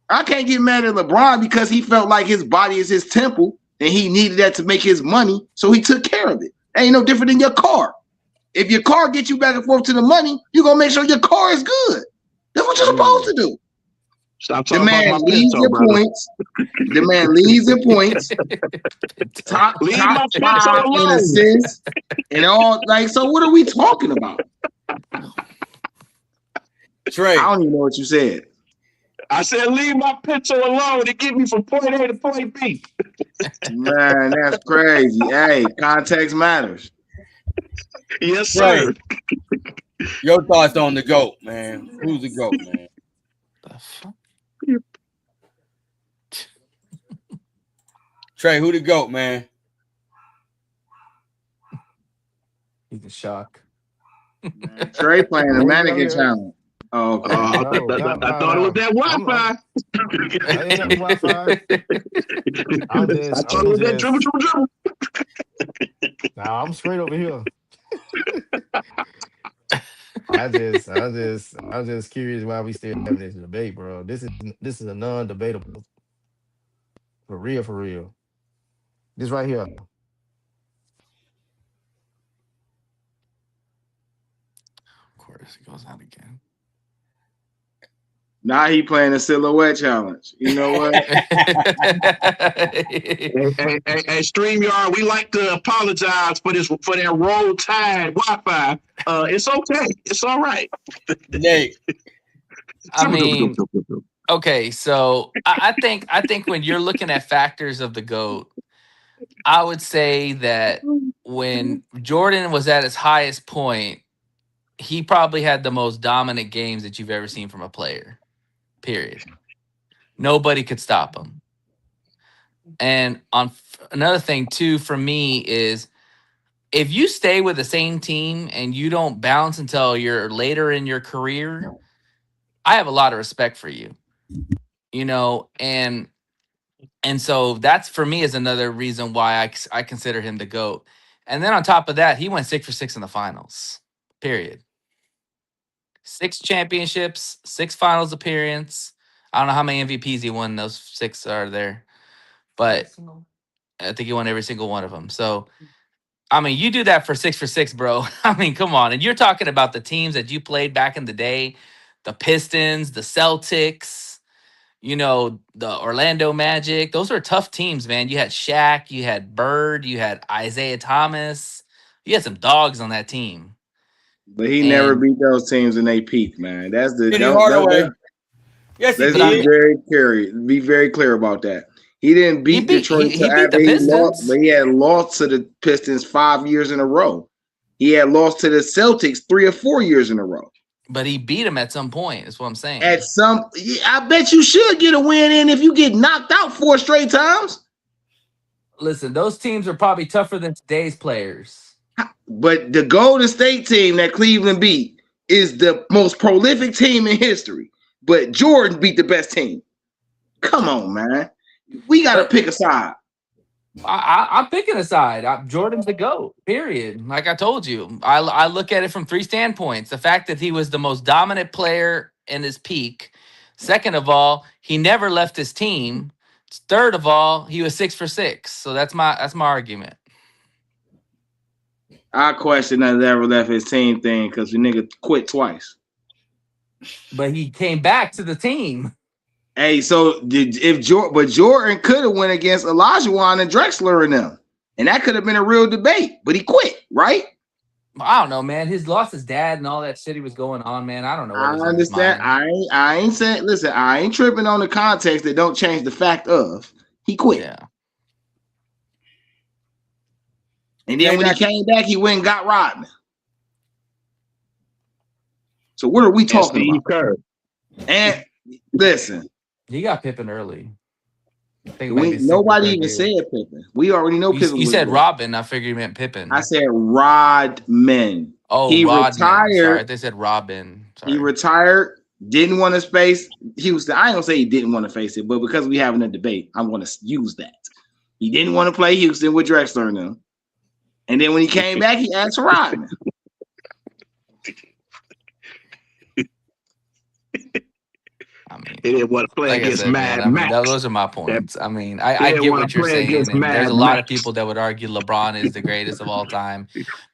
I can't get mad at LeBron because he felt like his body is his temple and he needed that to make his money, so he took care of it. That ain't no different than your car. If your car gets you back and forth to the money, you're gonna make sure your car is good. That's what you're supposed to do. Stop The talking man about my leads pencil, in brother. points. The man leads in points. Top Leave my pencil 5 in alone. assists and all. Like, so what are we talking about? Trey, I don't even know what you said. I said, leave my pencil alone. It get me from point A to point B. Man, that's crazy. Hey, context matters. Yes, sir. your thoughts on the GOAT, man? Who's the GOAT, man? The fuck? Trey, who the GOAT, man? He's in shock. Trey playing the mannequin challenge. Oh, okay. I thought it was that Wi-Fi. I ain't got the Wi-Fi. I'm I thought it was that dribble. Nah, I'm straight over here. I'm just curious why we still having this debate, bro. This is a non-debatable. For real. This right here. Of course, it goes out again. Now he playing a silhouette challenge. You know what? Hey, StreamYard, we like to apologize for that Roll Tide Wi-Fi. It's okay. It's all right. Nate. I mean, okay, so I think when you're looking at factors of the GOAT, I would say that when Jordan was at his highest point, he probably had the most dominant games that you've ever seen from a player. Period. Nobody could stop him. And on another thing too, for me, is if you stay with the same team and you don't bounce until you're later in your career, I have a lot of respect for you. You know, and so that's for me is another reason why I consider him the GOAT. And then on top of that, he went 6 for 6 in the finals. Period. 6 championships, 6 finals appearance. I don't know how many MVPs he won. Those 6 are there, but I think he won every single one of them. So, I mean, you do that for 6 for 6, bro. I mean, come on. And you're talking about the teams that you played back in the day, the Pistons, the Celtics, you know, the Orlando Magic. Those were tough teams, man. You had Shaq, you had Bird, you had Isaiah Thomas. You had some dogs on that team. But he never beat those teams in they peak, man. That's the Yes, he let's did. be very clear about that. He didn't beat Detroit. He beat the Pistons. But he had lost to the Pistons 5 years in a row. He had lost to the Celtics 3 or 4 years in a row. But he beat him at some point, is what I'm saying. I bet you should get a win in if you get knocked out 4 straight times. Listen, those teams are probably tougher than today's players. But the Golden State team that Cleveland beat is the most prolific team in history. But Jordan beat the best team. Come on, man. We got to pick a side. I'm picking a side. Jordan's the GOAT, period. Like I told you, I look at it from 3 standpoints. The fact that he was the most dominant player in his peak. Second of all, he never left his team. Third of all, he was 6 for 6. So that's my argument. I question that he ever left his team thing because the nigga quit twice. But he came back to the team. Hey, so but Jordan could have went against Olajuwon and Drexler and them, and that could have been a real debate. But he quit, right? I don't know, man. His lost his dad and all that shit he was going on, man. I don't know. What I was in his understand. mind. I ain't saying. Listen, I ain't tripping on the context that don't change the fact of he quit. Yeah. And then when he came back, he went and got Rodman. So what are we talking Steve about? Kerr. And listen, He got Pippen early. I think it might be nobody 63rd even year. said Pippen. We already know Pippen. You was said good. Robin. I figured you meant Pippen. I said Rodman. Oh, he Rodman. retired. Sorry, they said Robin. Sorry. He retired. Didn't want to face Houston. I ain't gonna say he didn't want to face it, but because we having a debate, I'm gonna use that. He didn't want to play Houston with Drexler and them. And then when he came back, he asked Rodman. I mean, He didn't want to play like I against said, Mad man, Max. those are my points. I mean, I didn't get wanna what you're play saying. against And Mad there's a lot of Max. people that would argue LeBron is the greatest of all time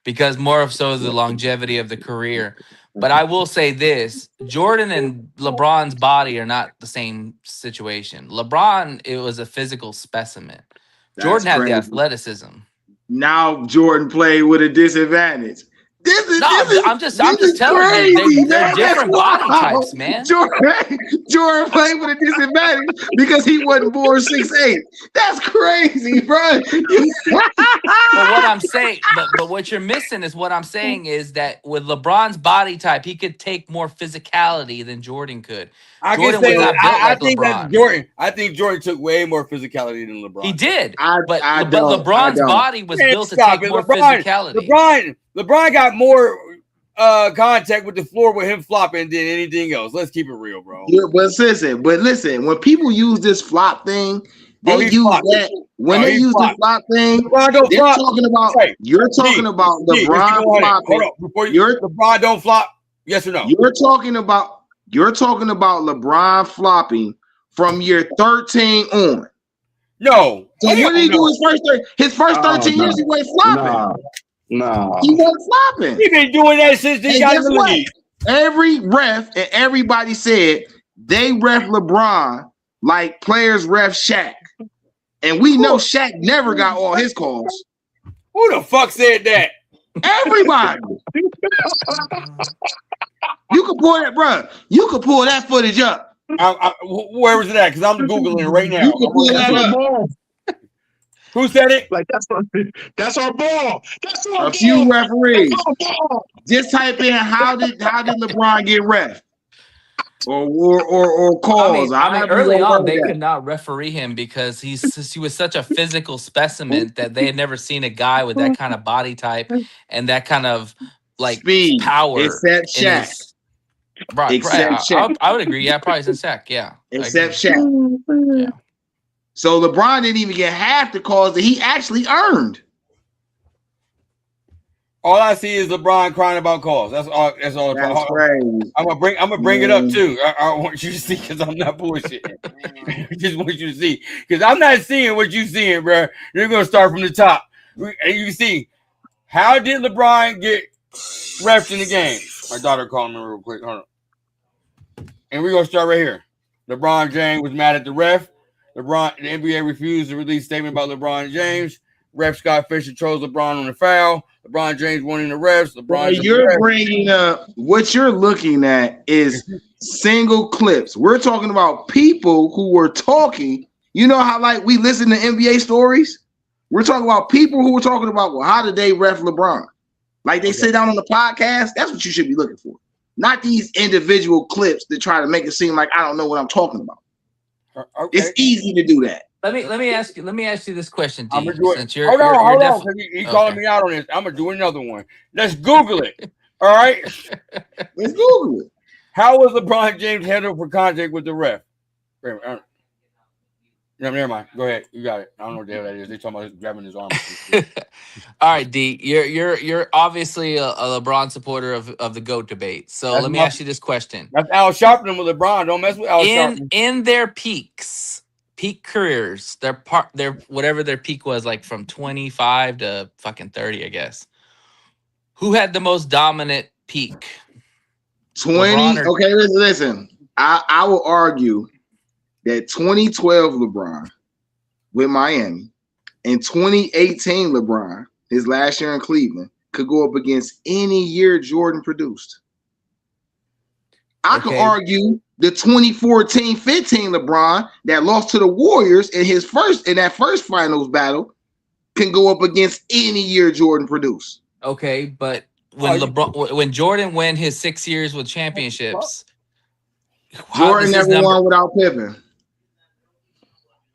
because more of so is the longevity of the career. But I will say this, Jordan and LeBron's body are not the same situation. LeBron, it was a physical specimen. Jordan had the athleticism. Now Jordan played with a disadvantage. I'm just telling you, they're different body types, man. Jordan played with a disadvantage because he wasn't born 6'8". That's crazy, bro. But what I'm saying, but what you're missing is what I'm saying is that with LeBron's body type, he could take more physicality than Jordan could. I Jordan can say was not built like think LeBron. that I think Jordan took way more physicality than LeBron. He did, but I don't. LeBron's body was Man, built to stop take it. more physicality. LeBron got more contact with the floor with him flopping than anything else. Let's keep it real, bro. Yeah, but listen, when people use this flop thing, they use that when they use the flop thing. They're talking about you're talking about LeBron flopping. Hold on, before LeBron don't flop. Yes or no? You're talking about LeBron flopping from year 13 on. No. So what did he do his first 13 years? He wasn't flopping. No. He wasn't flopping. He been doing that since he got in the league. Every ref and everybody said they ref LeBron like players ref Shaq. And we know Shaq never got all his calls. Who the fuck said that? Everybody. You could pull that, bro. You could pull that footage up. Where was it at? Because I'm Googling it right now. You could pull that up. Who said it? Like that's our ball. That's our A few referees. Just type in how did LeBron get ref? Or calls. I mean early on they could not referee him because he was such a physical specimen that they had never seen a guy with that kind of body type and that kind of like speed, power. Except Shaq. Shaq. I would agree. Yeah, probably since Shaq. Yeah. Except Shaq. Yeah. So LeBron didn't even get half the calls that he actually earned. All I see is LeBron crying about calls. That's all. That's crazy. I'm gonna bring it up too. I want you to see because I'm not bullshitting. I just want you to see because I'm not seeing what you're seeing, bro. You're gonna start from the top, and you see how did LeBron get refed in the game? My daughter called me real quick. Hold on, and we're gonna start right here. LeBron James was mad at the ref. The NBA refused to release a statement about LeBron James. Ref Scott Fisher chose LeBron on the foul. LeBron James won in the refs. You're bringing up what you're looking at is single clips. We're talking about people who were talking. You know how like we listen to NBA stories? We're talking about people who were talking about, well, how did they ref LeBron? Like they sit down on the podcast. That's what you should be looking for. Not these individual clips that try to make it seem like I don't know what I'm talking about. Okay. It's easy to do that. Let me ask you this question, D. Since hold on. He calling me out on this. I'm gonna do another one. Let's Google it. All right. Let's Google it. How was LeBron James handled for contact with the ref? Never mind. Go ahead. You got it. I don't know what the hell that is. They talking about grabbing his arm. All right, D. You're obviously a LeBron supporter of the GOAT debate. So let me ask you this question. That's Al Sharpton with LeBron. Don't mess with Al Sharpton. In their peak careers, their whatever their peak was, like from 25 to fucking 30, I guess. Who had the most dominant peak? 20. Okay, listen. I will argue that 2012 LeBron with Miami and 2018 LeBron, his last year in Cleveland, could go up against any year Jordan produced. I could argue the 2014-15 LeBron that lost to the Warriors in that first finals battle can go up against any year Jordan produced. Okay, but when Jordan won his 6 years with championships, Jordan never won without Pippen.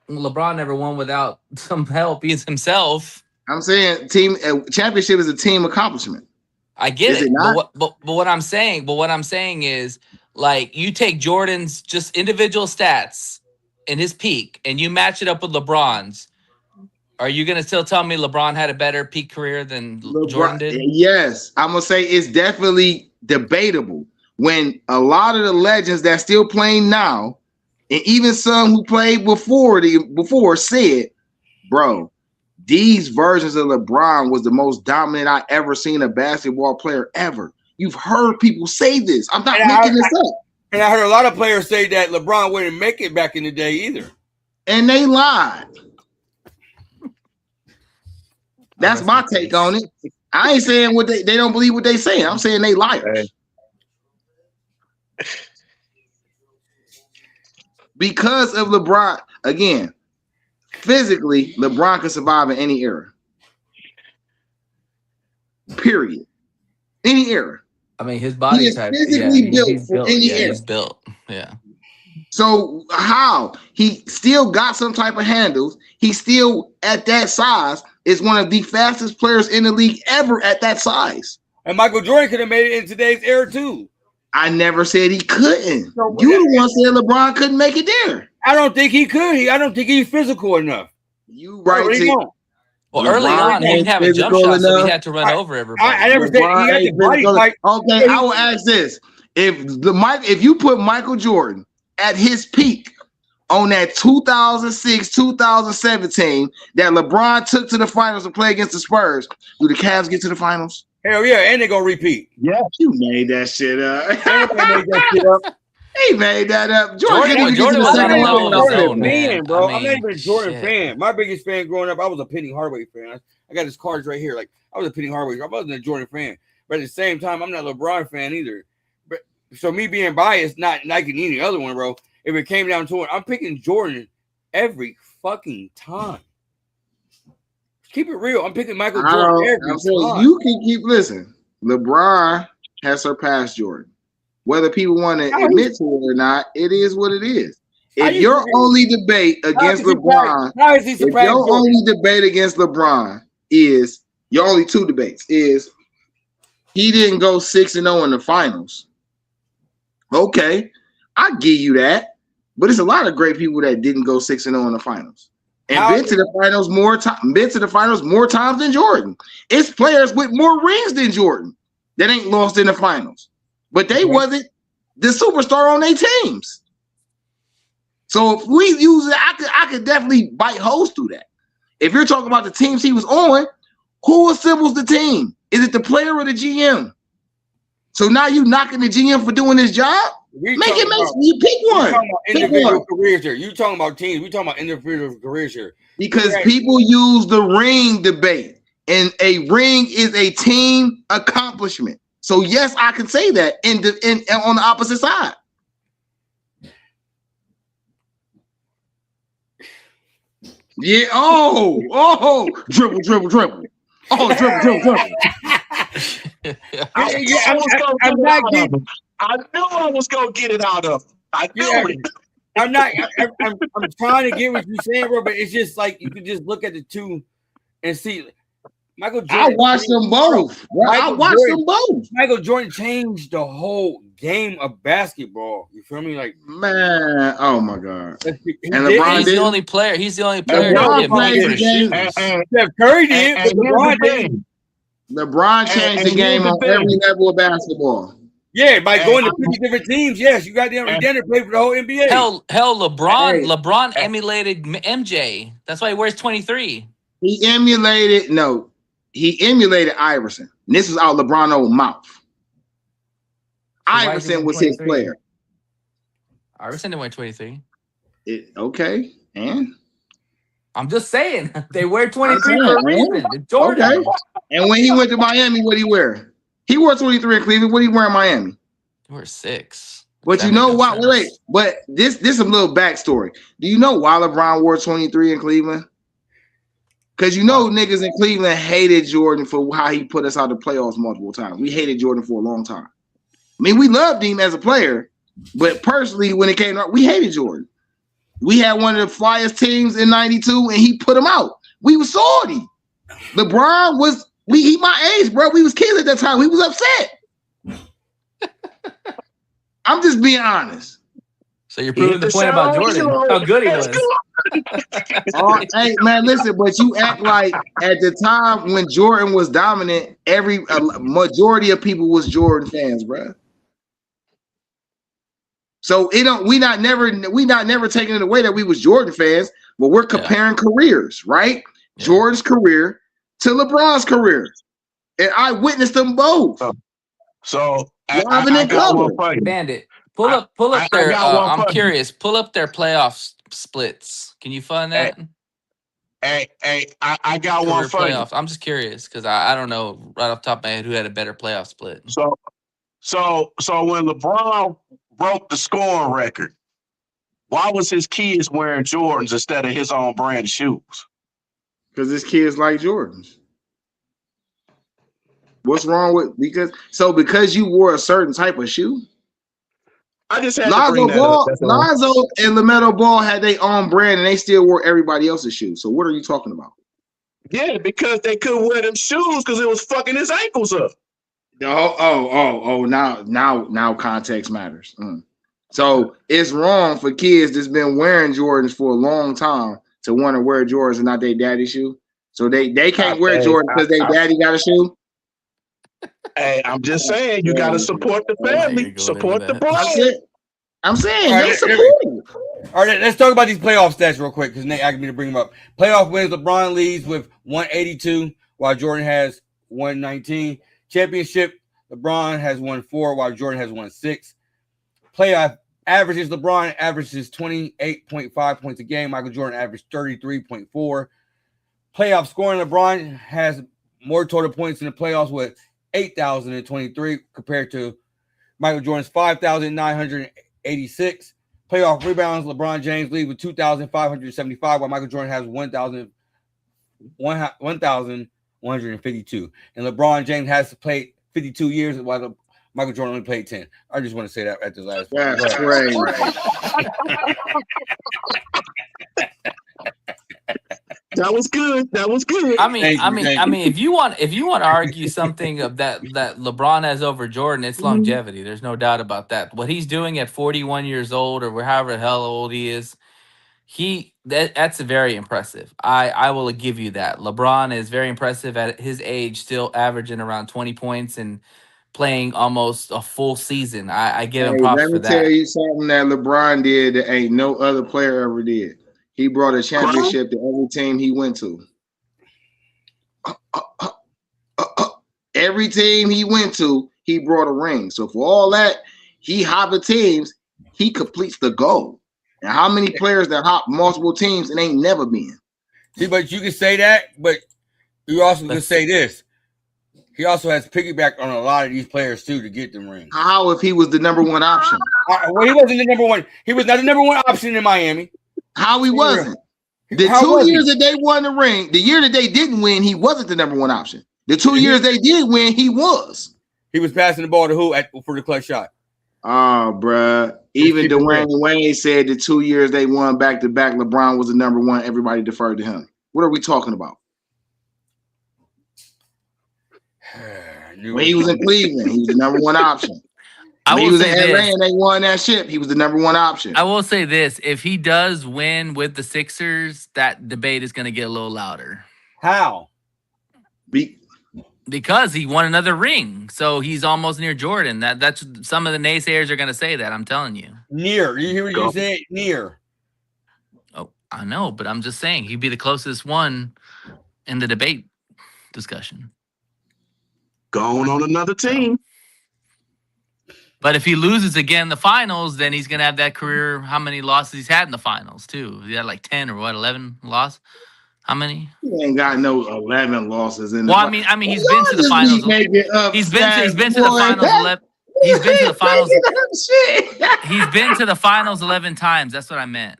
LeBron never won without some help. He's himself. I'm saying championship is a team accomplishment. I get it, but what I'm saying is, like, you take Jordan's just individual stats in his peak and you match it up with LeBron's. Are you going to still tell me LeBron had a better peak career than Jordan did? Yes. I'm going to say it's definitely debatable when a lot of the legends that still playing now, and even some who played before said, bro, these versions of LeBron was the most dominant I ever seen a basketball player ever. You've heard people say this. I'm not making this up. And I heard a lot of players say that LeBron wouldn't make it back in the day either. And they lied. That's my take on it. I ain't saying what they don't believe what they saying. I'm saying they liars. Because of LeBron, again, physically, LeBron can survive in any era. Period. Any era. I mean, his body type. Physically built for any era. He's built. Yeah. So how he still got some type of handles? He's still at that size. Is one of the fastest players in the league ever at that size. And Michael Jordan could have made it in today's era too. I never said he couldn't. You the one said LeBron couldn't make it there. I don't think he could. I don't think he's physical enough. You right. Well, early on, he didn't have a jump shot, so he had to run over everybody. I never said he had the body type. Okay, I will ask this: if you put Michael Jordan at his peak on that 2006-2017 that LeBron took to the finals to play against the Spurs, do the Cavs get to the finals? Hell yeah, and they're gonna repeat. Yeah, you made that shit up. He made that up. Jordan was on a level of his own, man. Bro. I'm not even a Jordan fan. My biggest fan growing up, I was a Penny Hardaway fan. I got his cards right here. Like, I was a Penny Hardaway. I wasn't a Jordan fan. But at the same time, I'm not a LeBron fan either. But so me being biased, not liking any other one, bro. If it came down to it, I'm picking Jordan every fucking time. Keep it real. I'm picking Michael Jordan every time. You can keep listening. LeBron has surpassed Jordan. Whether people want to admit to it or not, it is what it is. If your only debate against LeBron, if your only debate against LeBron is your only two debates is he didn't go 6-0 in the finals. Okay, I give you that. But it's a lot of great people that didn't go 6-0 in the finals and been to the finals more times than Jordan. It's players with more rings than Jordan that ain't lost in the finals, but they wasn't the superstar on their teams. So if we use it, I could definitely bite holes through that. If you're talking about the teams he was on, who assembles the team? Is it the player or the GM? So now you knocking the GM for doing his job? You pick one. Individual careers here. You talking about teams. We talking about individual careers here. Because people use the ring debate, and a ring is a team accomplishment. So yes, I can say that in on the opposite side. Yeah. Oh, dribble. Oh, dribble. I knew I was gonna get it out of. I knew it. I'm trying to get what you're saying, bro, but it's just like you can just look at the two and see. Michael Jordan. I watched them both. Michael Jordan changed the whole game of basketball. You feel me? Like, man, oh my god. And LeBron he's the only player. He's the only player to get money for the shoes. Steph Curry did. LeBron did. LeBron changed the game on every level of basketball. Yeah, by going to 50 different teams. Yes, you got them to play for the whole NBA. Hell, LeBron emulated MJ. That's why he wears 23. He emulated Iverson. And this was out LeBron's old mouth. Iverson was his player. Iverson didn't wear 23. Okay, and I'm just saying they wear I'm 23 saying, for a and reason. It's Jordan. okay. And when he went to Miami, what he wear? He wore 23 in Cleveland. What he wear in Miami? They wear 6. But That you made know no why? Wait. sense. But this some little backstory. Do you know why LeBron wore 23 in Cleveland? Because you know niggas in Cleveland hated Jordan for how he put us out of the playoffs multiple times. We hated Jordan for a long time. I mean, we loved him as a player, but personally, when it came out, we hated Jordan. We had one of the flyest teams in '92, and he put him out. We was salty. LeBron was he my age, bro. We was kids at that time. We was upset. I'm just being honest. So you're proving the point about Jordan, how good he was. Hey man, listen, but you act like at the time when Jordan was dominant, every majority of people was Jordan fans, bro. So we not never taking it away that we was Jordan fans, but we're comparing careers, right? Yeah. Jordan's career to LeBron's career, and I witnessed them both. So I got one for you. Bandit, pull up their. I'm curious. Pull up their playoff splits. Can you find that? Hey, I got one for you. I'm just curious because I don't know right off the top of my head who had a better playoff split. So when LeBron broke the scoring record, why was his kids wearing Jordans instead of his own brand shoes? Because his kids like Jordans. What's wrong with because you wore a certain type of shoe? I just had to bring that up. Lonzo and LaMelo Ball had their own brand and they still wore everybody else's shoes. So what are you talking about? Yeah, because they couldn't wear them shoes because it was fucking his ankles up. Now context matters. So it's wrong for kids that's been wearing Jordans for a long time to want to wear Jordans and not their daddy's shoe. So they can't wear Jordan because their daddy got a shoe. Hey, I'm just saying you gotta support the family, support the brand. I'm saying all right, let's talk about these playoff stats real quick because Nate asked me to bring them up. Playoff wins: LeBron leads with 182, while Jordan has 119. Championship: LeBron has won 4, while Jordan has won 6. Playoff averages: LeBron averages 28.5 points a game. Michael Jordan averaged 33.4. Playoff scoring: LeBron has more total points in the playoffs with 8,023 compared to Michael Jordan's 5,986. Playoff rebounds: LeBron James leads with 2,575, while Michael Jordan has 1,152. And LeBron James has played 52 years, while Michael Jordan only played 10. I just want to say that at the last. That's crazy. That was good. I mean, if you want to argue something of that LeBron has over Jordan, it's longevity. There's no doubt about that. What he's doing at 41 years old or however the hell old he is, that's very impressive. I will give you that. LeBron is very impressive at his age, still averaging around 20 points and playing almost a full season. I give him props for that. Let me tell you something that LeBron did that ain't no other player ever did. He brought a championship to every team he went to. Every team he went to, he brought a ring. So for all that, he hopping teams, he completes the goal. And how many players that hop multiple teams and ain't never been? See, but you can say that, but you also can say this. He also has piggyback on a lot of these players too to get them rings. How if he was the number one option? Well, he wasn't the number one. He was not the number one option in Miami. How he wasn't? The 2 years that they won the ring, the year that they didn't win, he wasn't the number one option. The 2 years they did win, he was. He was passing the ball to who for the clutch shot? Oh, bruh. Even Dwayne Wayne said the 2 years they won back-to-back, LeBron was the number one. Everybody deferred to him. What are we talking about? When he was in Cleveland, he was the number one option. When he was in LA and they won that ship, he was the number one option. I will say this. If he does win with the Sixers, that debate is going to get a little louder. How? Because he won another ring. So he's almost near Jordan. That's some of the naysayers are going to say that. I'm telling you. Near. You hear what you said? Near. Oh, I know, but I'm just saying he'd be the closest one in the debate discussion. Going on another team. But if he loses again in the finals, then he's gonna have that career. How many losses he's had in the finals too? He had like 10 or what? 11 loss. How many? He ain't got no 11 losses in. Well, I mean, he's been to the finals. He's been to the finals 11. He's been to the finals. He's been to the finals 11 times. That's what I meant.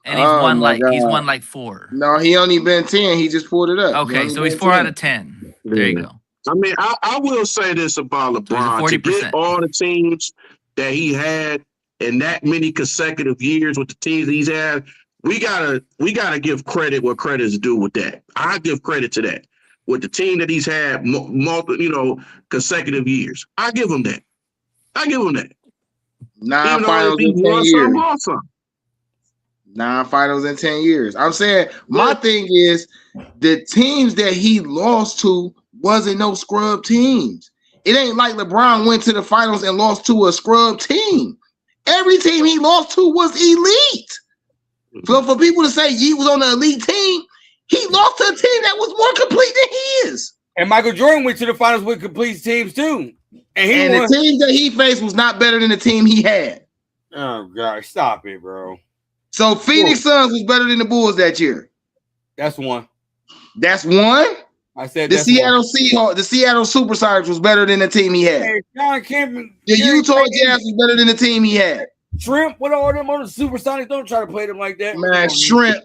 And he's won like 4. No, he only been 10. He just pulled it up. Okay, so he's 4 out of 10. There you go. I mean, I will say this about LeBron. To get all the teams that he had in that many consecutive years with the teams that he's had, we gotta give credit where credit is due with that. I give credit to that. With the team that he's had multiple, consecutive years. I give him that. 9 finals in 10 years. 9 finals in 10 years. I'm saying my thing is the teams that he lost to wasn't no scrub teams. It ain't like LeBron went to the finals and lost to a scrub team. Every team he lost to was elite. So for people to say he was on the elite team, he lost to a team that was more complete than he is. And Michael Jordan went to the finals with complete teams too. And the team that he faced was not better than the team he had. Oh gosh, stop it, bro. So Phoenix Suns was better than the Bulls that year. That's one. That's one? I said the Seattle Seahawks, the Seattle Supersonics was better than the team he had. Hey, John Kemp, the Utah Jazz was better than the team he had. Shrimp, what all them on the Supersonics? Don't try to play them like that. Man, Shrimp.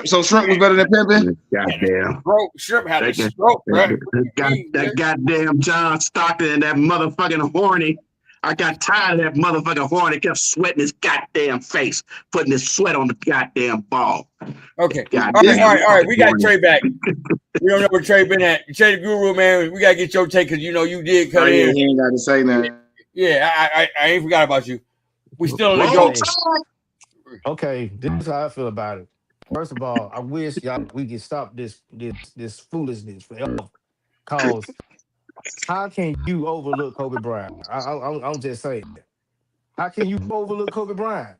So Shrimp was better than Pimpin? Goddamn. Bro, Shrimp had a stroke, bro. That goddamn John Stockton and that motherfucking Horny. I got tired of that motherfucking Horny. Kept sweating his goddamn face, putting his sweat on the goddamn ball. Okay. All right. We got Trey back. We don't know where Trey been at. Trey the Guru, man. We got to get your take because, you did cut in. He ain't got to say nothing. Yeah, I ain't forgot about you. We still in the go. Okay, this is how I feel about it. First of all, I wish we could stop this foolishness forever. Cause how can you overlook Kobe Bryant? I'm just saying. How can you overlook Kobe Bryant?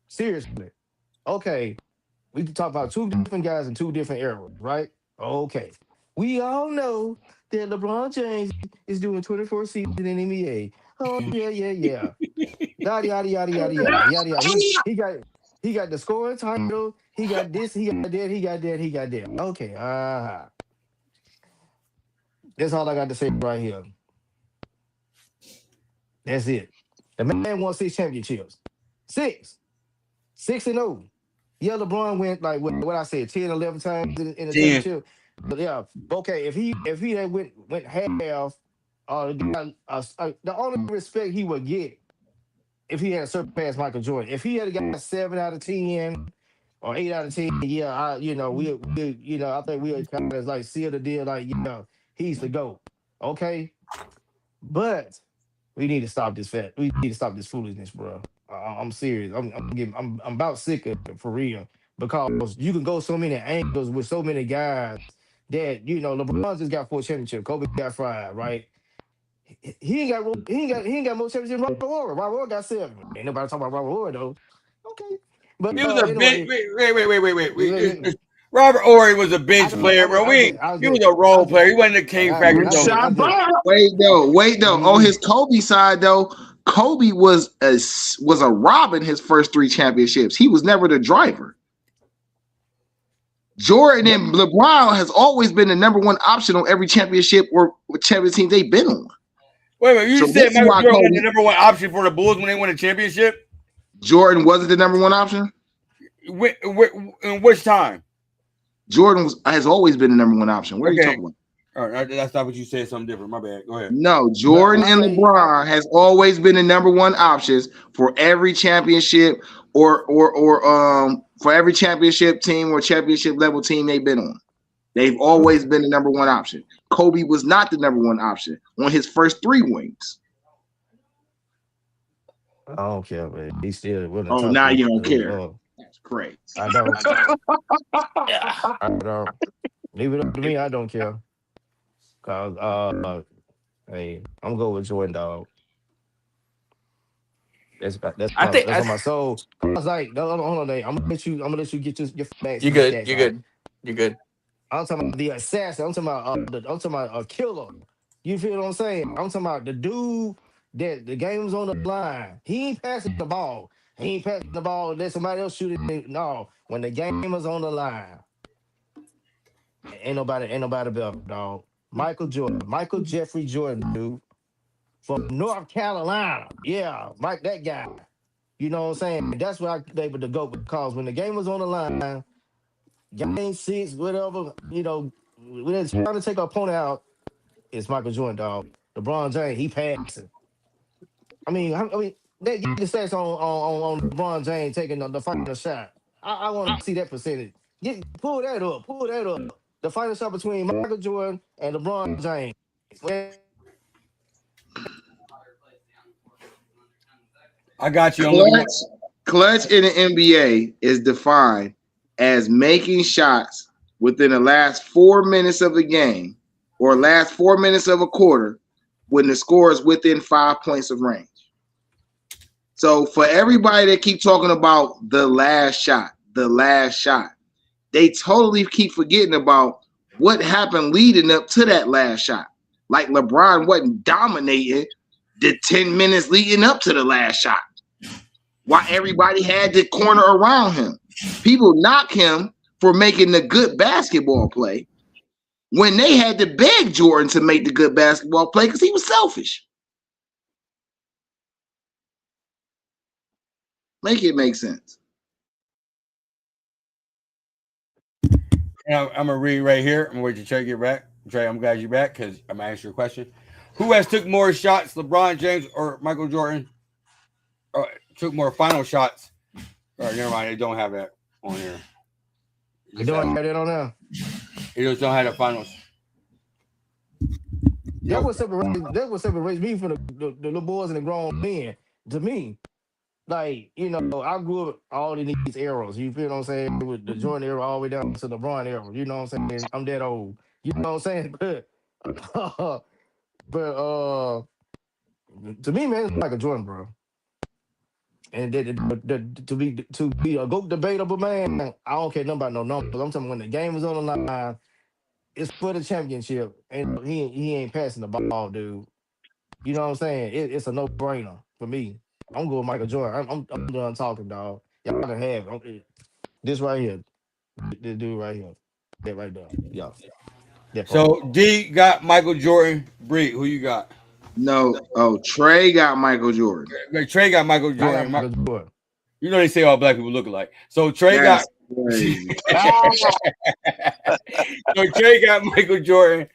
Seriously. Okay, we can talk about 2 different guys in 2 different eras, right? Okay. We all know that LeBron James is doing 24 seasons in NBA. Oh yeah. Yada yada yada yada yada yada. He got the scoring title. He got this. He got that. He got that. He got that. Okay. That's all I got to say right here. That's it. The man won 6 championships. 6-0. Yeah, LeBron went like what I said, 10, 11 times in the championship. But yeah, okay. If he had went half. The only respect he would get if he had surpassed Michael Jordan. If he had got 7 out of 10 or 8 out of 10, yeah, I think we would kind of like seal the deal, like he's the GOAT. Okay, but we need to stop this We need to stop this foolishness, bro. I'm serious. I'm about sick of it for real because you can go so many angles with so many guys that LeBron just got 4 championships. Kobe got 5, right? He ain't got more championships than Robert Horry. Robert Horry got 7. Ain't nobody talking about Robert Horry though. Okay, but he was a bench. Wait. Robert Horry was a bench player, bro. He was a role player. He wasn't a king factor. Wait though. On his Kobe side though, Kobe was a Robin his first 3 championships. He was never the driver. Jordan and LeBron has always been the number 1 option on every championship or championship team they've been on. Wait, you said Michael Jordan was the number 1 option for the Bulls when they won a championship? Jordan wasn't the number 1 option? In which time? Jordan has always been the number 1 option. What are you talking about? All right, that's not what you said. Something different. My bad. Go ahead. No, Jordan and LeBron has always been the number 1 options for every championship or for every championship team or championship level team they've been on. They've always been the number 1 option. Kobe was not the number 1 option on his first 3 wings. I don't care, man. He still. Oh, now you don't care. That's great. I don't. I don't. Leave it up to me. I don't care. Cause hey, I'm going with Jordan, dog. That's on my soul. I was like, hold on, I'm gonna let you get your facts. You're good. I'm talking about the assassin. I'm talking about a killer. You feel what I'm saying? I'm talking about the dude that the game was on the line. He ain't passing the ball. He ain't passing the ball. Let somebody else shoot it. No, when the game was on the line, ain't nobody better, dog. Michael Jordan, Michael Jeffrey Jordan, dude, from North Carolina. Yeah, Mike, that guy. You know what I'm saying? That's what I able to go because when the game was on the line, game 6, whatever, when they're trying to take our opponent out, it's Michael Jordan, dog. LeBron James, he passing. I mean, they get the stats on LeBron James taking the final shot. I want to see that percentage. Pull that up. The final shot between Michael Jordan and LeBron James. I got you. Clutch in the NBA is defined as making shots within the last 4 minutes of the game or last 4 minutes of a quarter when the score is within 5 points of range. So for everybody that keep talking about the last shot, they totally keep forgetting about what happened leading up to that last shot. Like LeBron wasn't dominating the 10 minutes leading up to the last shot. While everybody had the corner around him. People knock him for making the good basketball play when they had to beg Jordan to make the good basketball play because he was selfish. Make it make sense. I'm going to read right here. I'm going to wait till Trey get back. Trey, I'm glad you're back because I'm going to ask you a question. Who has took more shots, LeBron James or Michael Jordan? Took more final shots. All right, never mind. They don't have that on here. They don't have that on there. They just don't have the finals. That was separates me from the little boys and the grown men. To me, like, I grew up all in these eras. You feel what I'm saying? With the Jordan era all the way down to the LeBron era. You know what I'm saying? I'm that old. You know what I'm saying? But to me, man, it's Michael Jordan, bro. And to be a GOAT debatable, man, I don't care nothing about no numbers. I'm talking when the game is on the line, it's for the championship, and he ain't passing the ball, dude. You know what I'm saying? It's a no-brainer for me. I'm going with Michael Jordan. I'm done talking, dog. Y'all can have this right here. This dude right here. That right there. Yeah. So D got Michael Jordan. Bree, who you got? No. Oh, Trey got Michael Jordan. Trey got Michael Jordan. You know they say all black people look alike. So Trey got so Trey got Michael Jordan.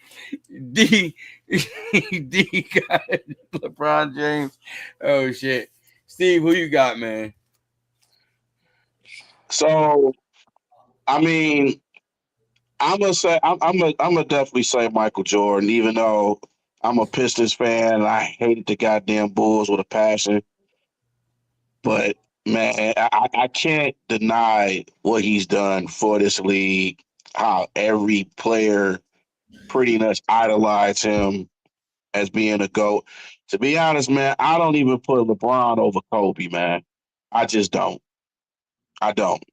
D got LeBron James. Oh shit. Steve, who you got, man? So, I mean, I'm gonna definitely say Michael Jordan, even though I'm a Pistons fan and I hated the goddamn Bulls with a passion. But man, I can't deny what he's done for this league. How every player pretty much idolized him as being a GOAT. To be honest, man, I don't even put LeBron over Kobe, man. I just don't. I don't.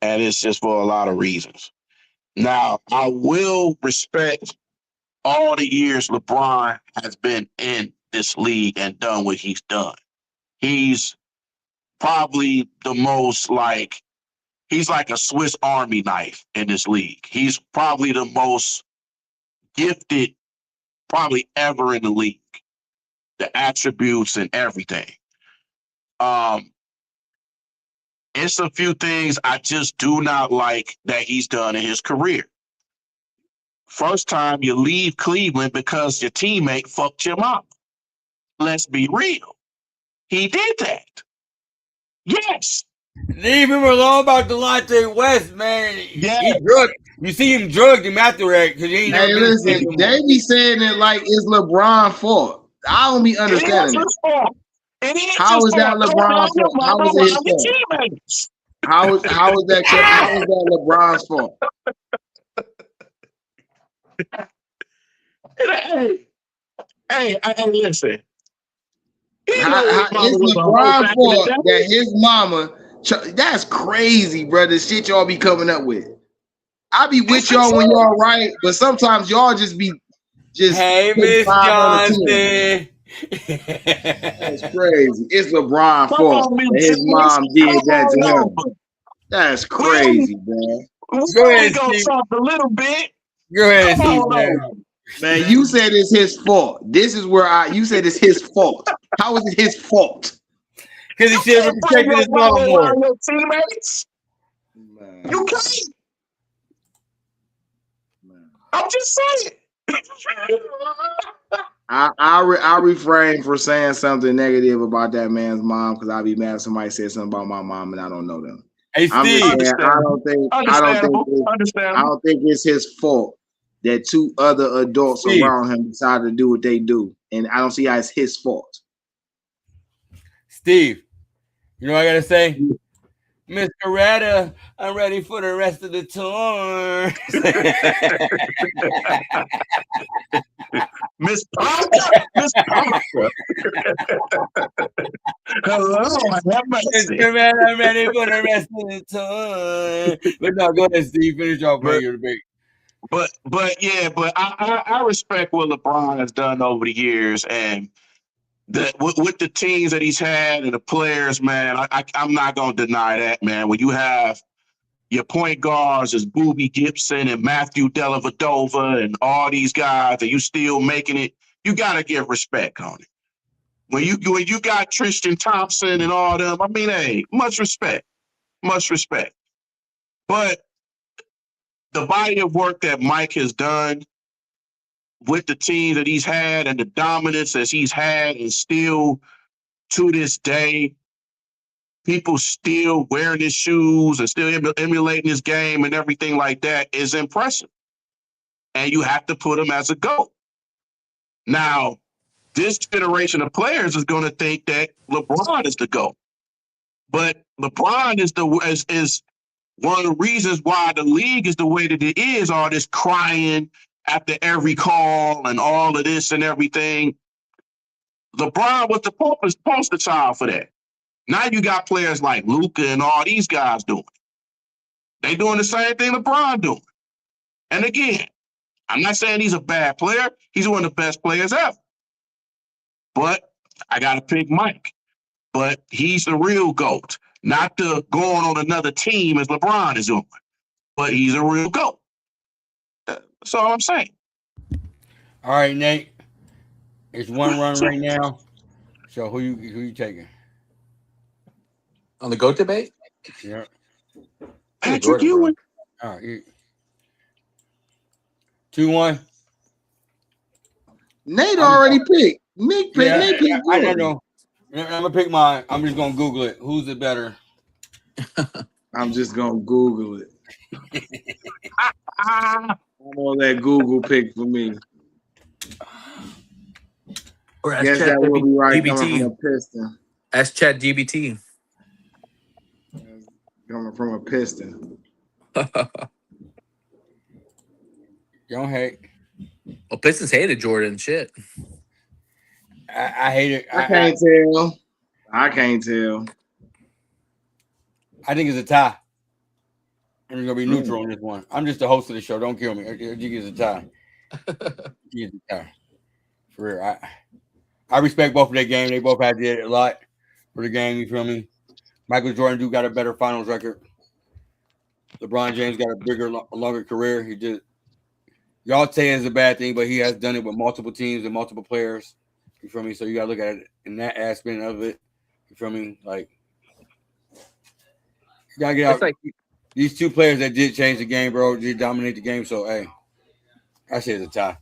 And it's just for a lot of reasons. Now, I will respect all the years LeBron has been in this league and done what he's done. He's probably the most he's like a Swiss Army knife in this league. He's probably the most gifted probably ever in the league. The attributes and everything. It's a few things I just do not like that he's done in his career. First time you leave Cleveland because your teammate fucked your mom. Let's be real. He did that. Yes. Leave him alone about Delonte West, man. Yeah. He drugged. You see him drugged him after that because he ain't never listen, they be saying it like it's LeBron's fault. I don't be understanding it. How is that LeBron's fault? How is it his fault? How is that LeBron's fault? Hey, listen. It's LeBron's fault that his mama. That's crazy, bro. The shit y'all be coming up with. I be with y'all when y'all right, but sometimes y'all just be Hey, Miss Johnson. That's crazy. It's LeBron's Come fault on, that his mom did that to him. That's crazy, man. Go ahead, Steve. talk a little bit. Go ahead, Come Steve. on Man. over. Man, you said it's his fault. This is where you said it's his fault. How is it his fault? Because he should have protected his mama more. Your teammates. Man, You can't. I'm just saying. I refrain from saying something negative about that man's mom because I'll be mad if somebody says something about my mom and I don't know them. Hey, I'm just Steve. saying I don't think it's his fault that two other adults Steve. around him decided to do what they do, and I don't see how it's his fault. Steve, you know what I gotta say? Miss Coretta, I'm ready for the rest of the tour. Miss Parker. Miss Parker. Hello. Miss Coretta, I'm ready for the rest of the tour. But no, go ahead, Steve. Finish off your debate. But I respect what LeBron has done over the years, and with the teams that he's had and the players, man, I'm not gonna deny that, man. When you have your point guards as Boobie Gibson and Matthew Dellavedova and all these guys, and you still making it, you gotta give respect on it. When you got Tristan Thompson and all them, I mean, hey, much respect. But the body of work that Mike has done with the team that he's had and the dominance that he's had, and still to this day, people still wearing his shoes and still emulating his game and everything like that is impressive. And you have to put him as a GOAT. Now, this generation of players is going to think that LeBron is the GOAT. But LeBron is one of the reasons why the league is the way that it is, all this crying after every call and all of this and everything. LeBron was the poster child for that. Now you got players like Luka and all these guys doing it. They doing the same thing LeBron doing. And again, I'm not saying he's a bad player. He's one of the best players ever. But I got to pick Mike. But he's the real GOAT, not the going on another team as LeBron is doing. But he's a real GOAT. That's all I'm saying. All right, Nate. It's 1-1 right now. So who you taking? On the GOAT debate? Yeah. Patrick Ewing. All right. 2-1. Nate already picked. Nate picked. I don't know. I'm gonna pick mine. I'm just gonna Google it. Who's it better? I'm just gonna Google it. I'm gonna let Google pick for me. Or Guess that will be right coming from a Piston. Ask ChatGPT. Coming from a Piston. Don't hate. Well, Pistons hated Jordan. Shit. I hate it. I can't tell. I can't tell. I think it's a tie. I'm just gonna be neutral on this one. I'm just the host of the show. Don't kill me. I think it's a tie. It's a tie. For real. I respect both of their game. They both had did a lot for the game. You feel me? Michael Jordan got a better finals record. LeBron James got a bigger, longer career. He did. Y'all say it's a bad thing, but he has done it with multiple teams and multiple players. You feel me? So you gotta look at it in that aspect of it. You feel me? Like you gotta get out. Like, these two players that did change the game, bro, did dominate the game. So hey, I say it's a tie.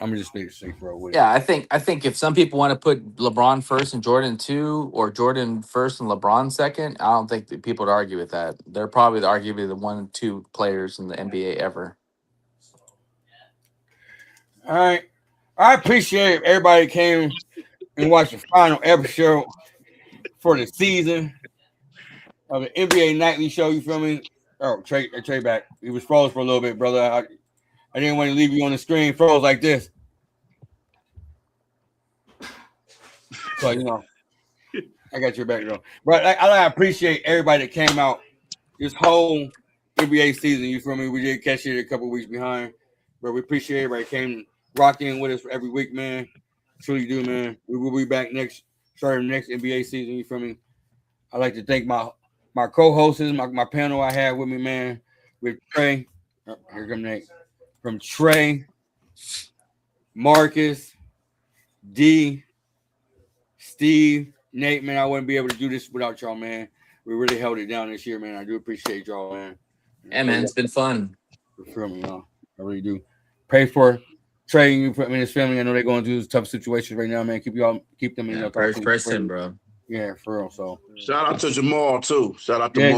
I'm just being straight, bro. With yeah, I think if some people want to put LeBron first and Jordan 2, or Jordan first and LeBron second, I don't think that people would argue with that. They're probably arguably the 1 and 2 players in the NBA ever. All right. I appreciate everybody that came and watched the final episode for the season of the NBA Nightly Show. You feel me? Oh, Trey back. He was froze for a little bit, brother. I didn't want to leave you on the screen froze like this. So, you know, I got your back, though. But I appreciate everybody that came out this whole NBA season. You feel me? We did catch it a couple weeks behind, but we appreciate everybody that came rocking with us every week, man. Truly do, man. We will be back starting next NBA season. You feel me? I'd like to thank my co-hosts, my panel I had with me, man. With Trey. Here come Nate. From Trey, Marcus, D, Steve, Nate, man. I wouldn't be able to do this without y'all, man. We really held it down this year, man. I do appreciate y'all, man. Yeah, man, it's been fun. You feel me, y'all? I really do. Pray for Trey and his family. I know they're going through tough situations right now, man. Keep them in your thoughts. Prayers to him, bro. Yeah, for real. So Shout out to Jamal too. Shout out to yeah,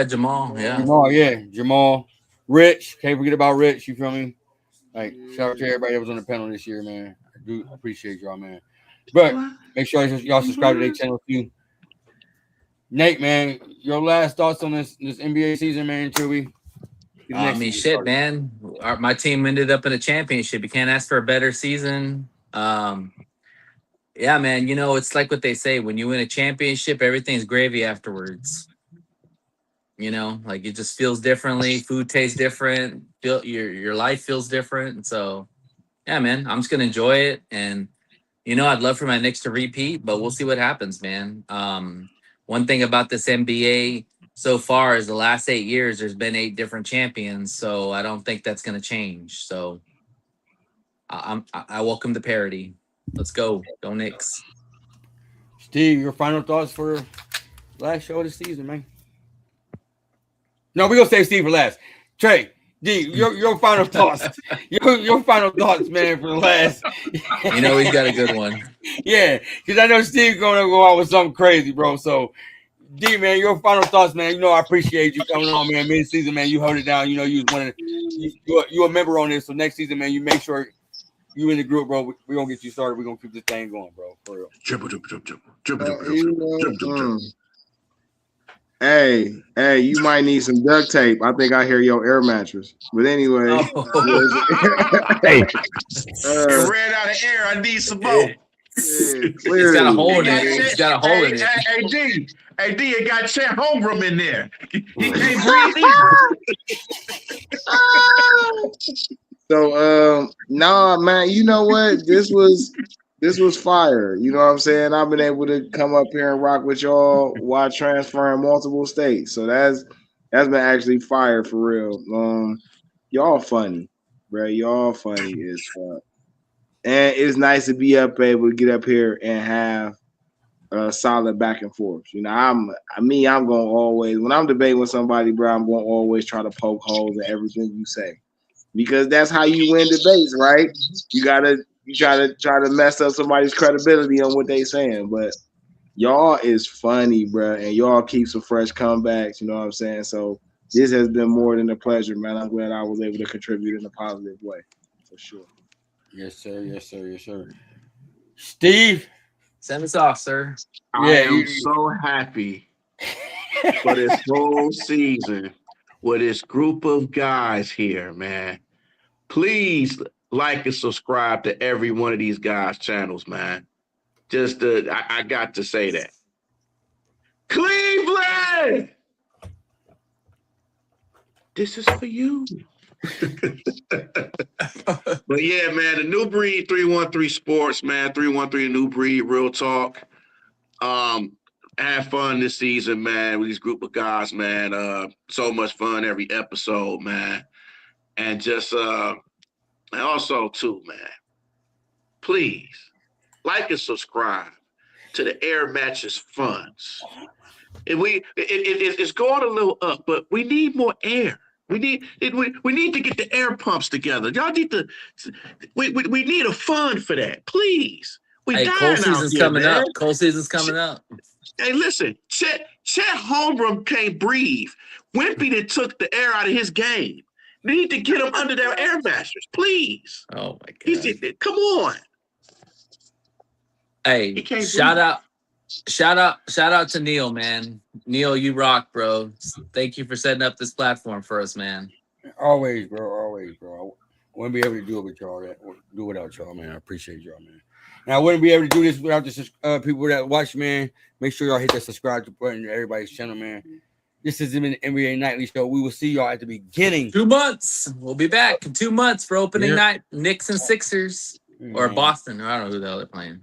Jamal. Jamal. Yeah. Jamal. Rich. Can't forget about Rich. You feel me? Like, shout out to everybody that was on the panel this year, man. I do appreciate y'all, man. But make sure y'all subscribe to their channel too. Nate, man, your last thoughts on this NBA season, man, until we shit, man. My team ended up in a championship. You can't ask for a better season. Yeah, man, it's like what they say. When you win a championship, everything's gravy afterwards. Like it just feels differently. Food tastes different. Your life feels different. And so, yeah, man, I'm just going to enjoy it. And, I'd love for my Knicks to repeat, but we'll see what happens, man. One thing about this NBA so far is the last 8 years, there's been 8 different champions. So I don't think that's going to change. So I welcome the parity. Let's go. Go Knicks. Steve, your final thoughts for last show of the season, man? No, we're going to save Steve for last. Trey, D, your final thoughts. Your final thoughts, man, for the last. He's got a good one. Yeah, because I know Steve's going to go out with something crazy, bro. So, D, man, your final thoughts, man. I appreciate you coming on, man. Mid-season, man, you held it down. You was one of you a member on this. So next season, man, you make sure you in the group, bro. We're going to get you started. We're going to keep this thing going, bro. For real. Hey, you might need some duct tape. I think I hear your air mattress. But anyway. Hey. It ran out of air. I need some more. It's got a hole in it. It's got a hole in it. Hey, D, it got Chet Holmgren in there. He can't breathe either. So, nah, man, you know what? This was fire. You know what I'm saying? I've been able to come up here and rock with y'all while transferring multiple states. So that's been actually fire for real. Y'all funny, bro. Y'all funny as fuck. And it's nice to be able to get up here and have a solid back and forth. I'm gonna always, when I'm debating with somebody, bro, I'm gonna always try to poke holes in everything you say. Because that's how you win debates, right? You try to mess up somebody's credibility on what they saying. But y'all is funny, bro, and y'all keep some fresh comebacks. You know what I'm saying? So this has been more than a pleasure, man. I'm glad I was able to contribute in a positive way, for sure. Yes, sir. Yes, sir. Yes, sir. Steve, send us off, sir. I am so happy for this whole season with this group of guys here, man. Please like and subscribe to every one of these guys' channels, man. I got to say that. Cleveland! This is for you. But yeah, man, the New Breed 313 Sports, man. 313 New Breed, real talk. Have fun this season, man, with these group of guys, man. So much fun every episode, man. And just and also too, man, please like and subscribe to the Air Mattress Funds. It's going a little up, but we need more air. We need to get the air pumps together. Y'all need to. We need a fund for that, please. Cold season's coming up. Cold season's coming up. Hey, listen, Chet Holmgren can't breathe. Wimpy that took the air out of his game. They need to get him under their air mattress, please. Oh my God! Come on. Hey, shout out to Neil, man. Neil, you rock, bro. Thank you for setting up this platform for us, man. Always, bro. Always, bro. I wouldn't be able to do it with y'all. Do it without y'all, man. I appreciate y'all, man. And I wouldn't be able to do this without the people that watch, man. Make sure y'all hit that subscribe button to everybody's channel, man. This has been the NBA Nightly Show. We will see y'all at the beginning. 2 months. We'll be back in 2 months for opening night. Knicks and Sixers. Or Man, Boston. I don't know who the hell they're playing.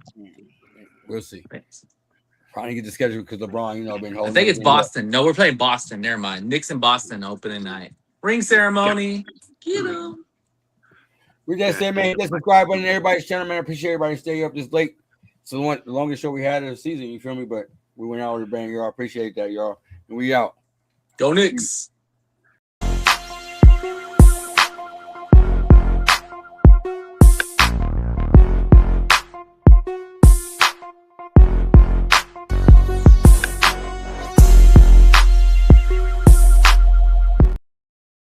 we'll see. Trying to get the schedule because LeBron, been I holding. think it's everything up. Boston. No, we're playing Boston. Never mind. Knicks and Boston opening night. Ring ceremony. Get 'em. We just say, man, hit that subscribe button. Everybody's channel, man. I appreciate everybody staying up this late. It's the longest show we had of the season. You feel me? But we went out with a bang, y'all. Appreciate that, y'all. And we out. Go Knicks.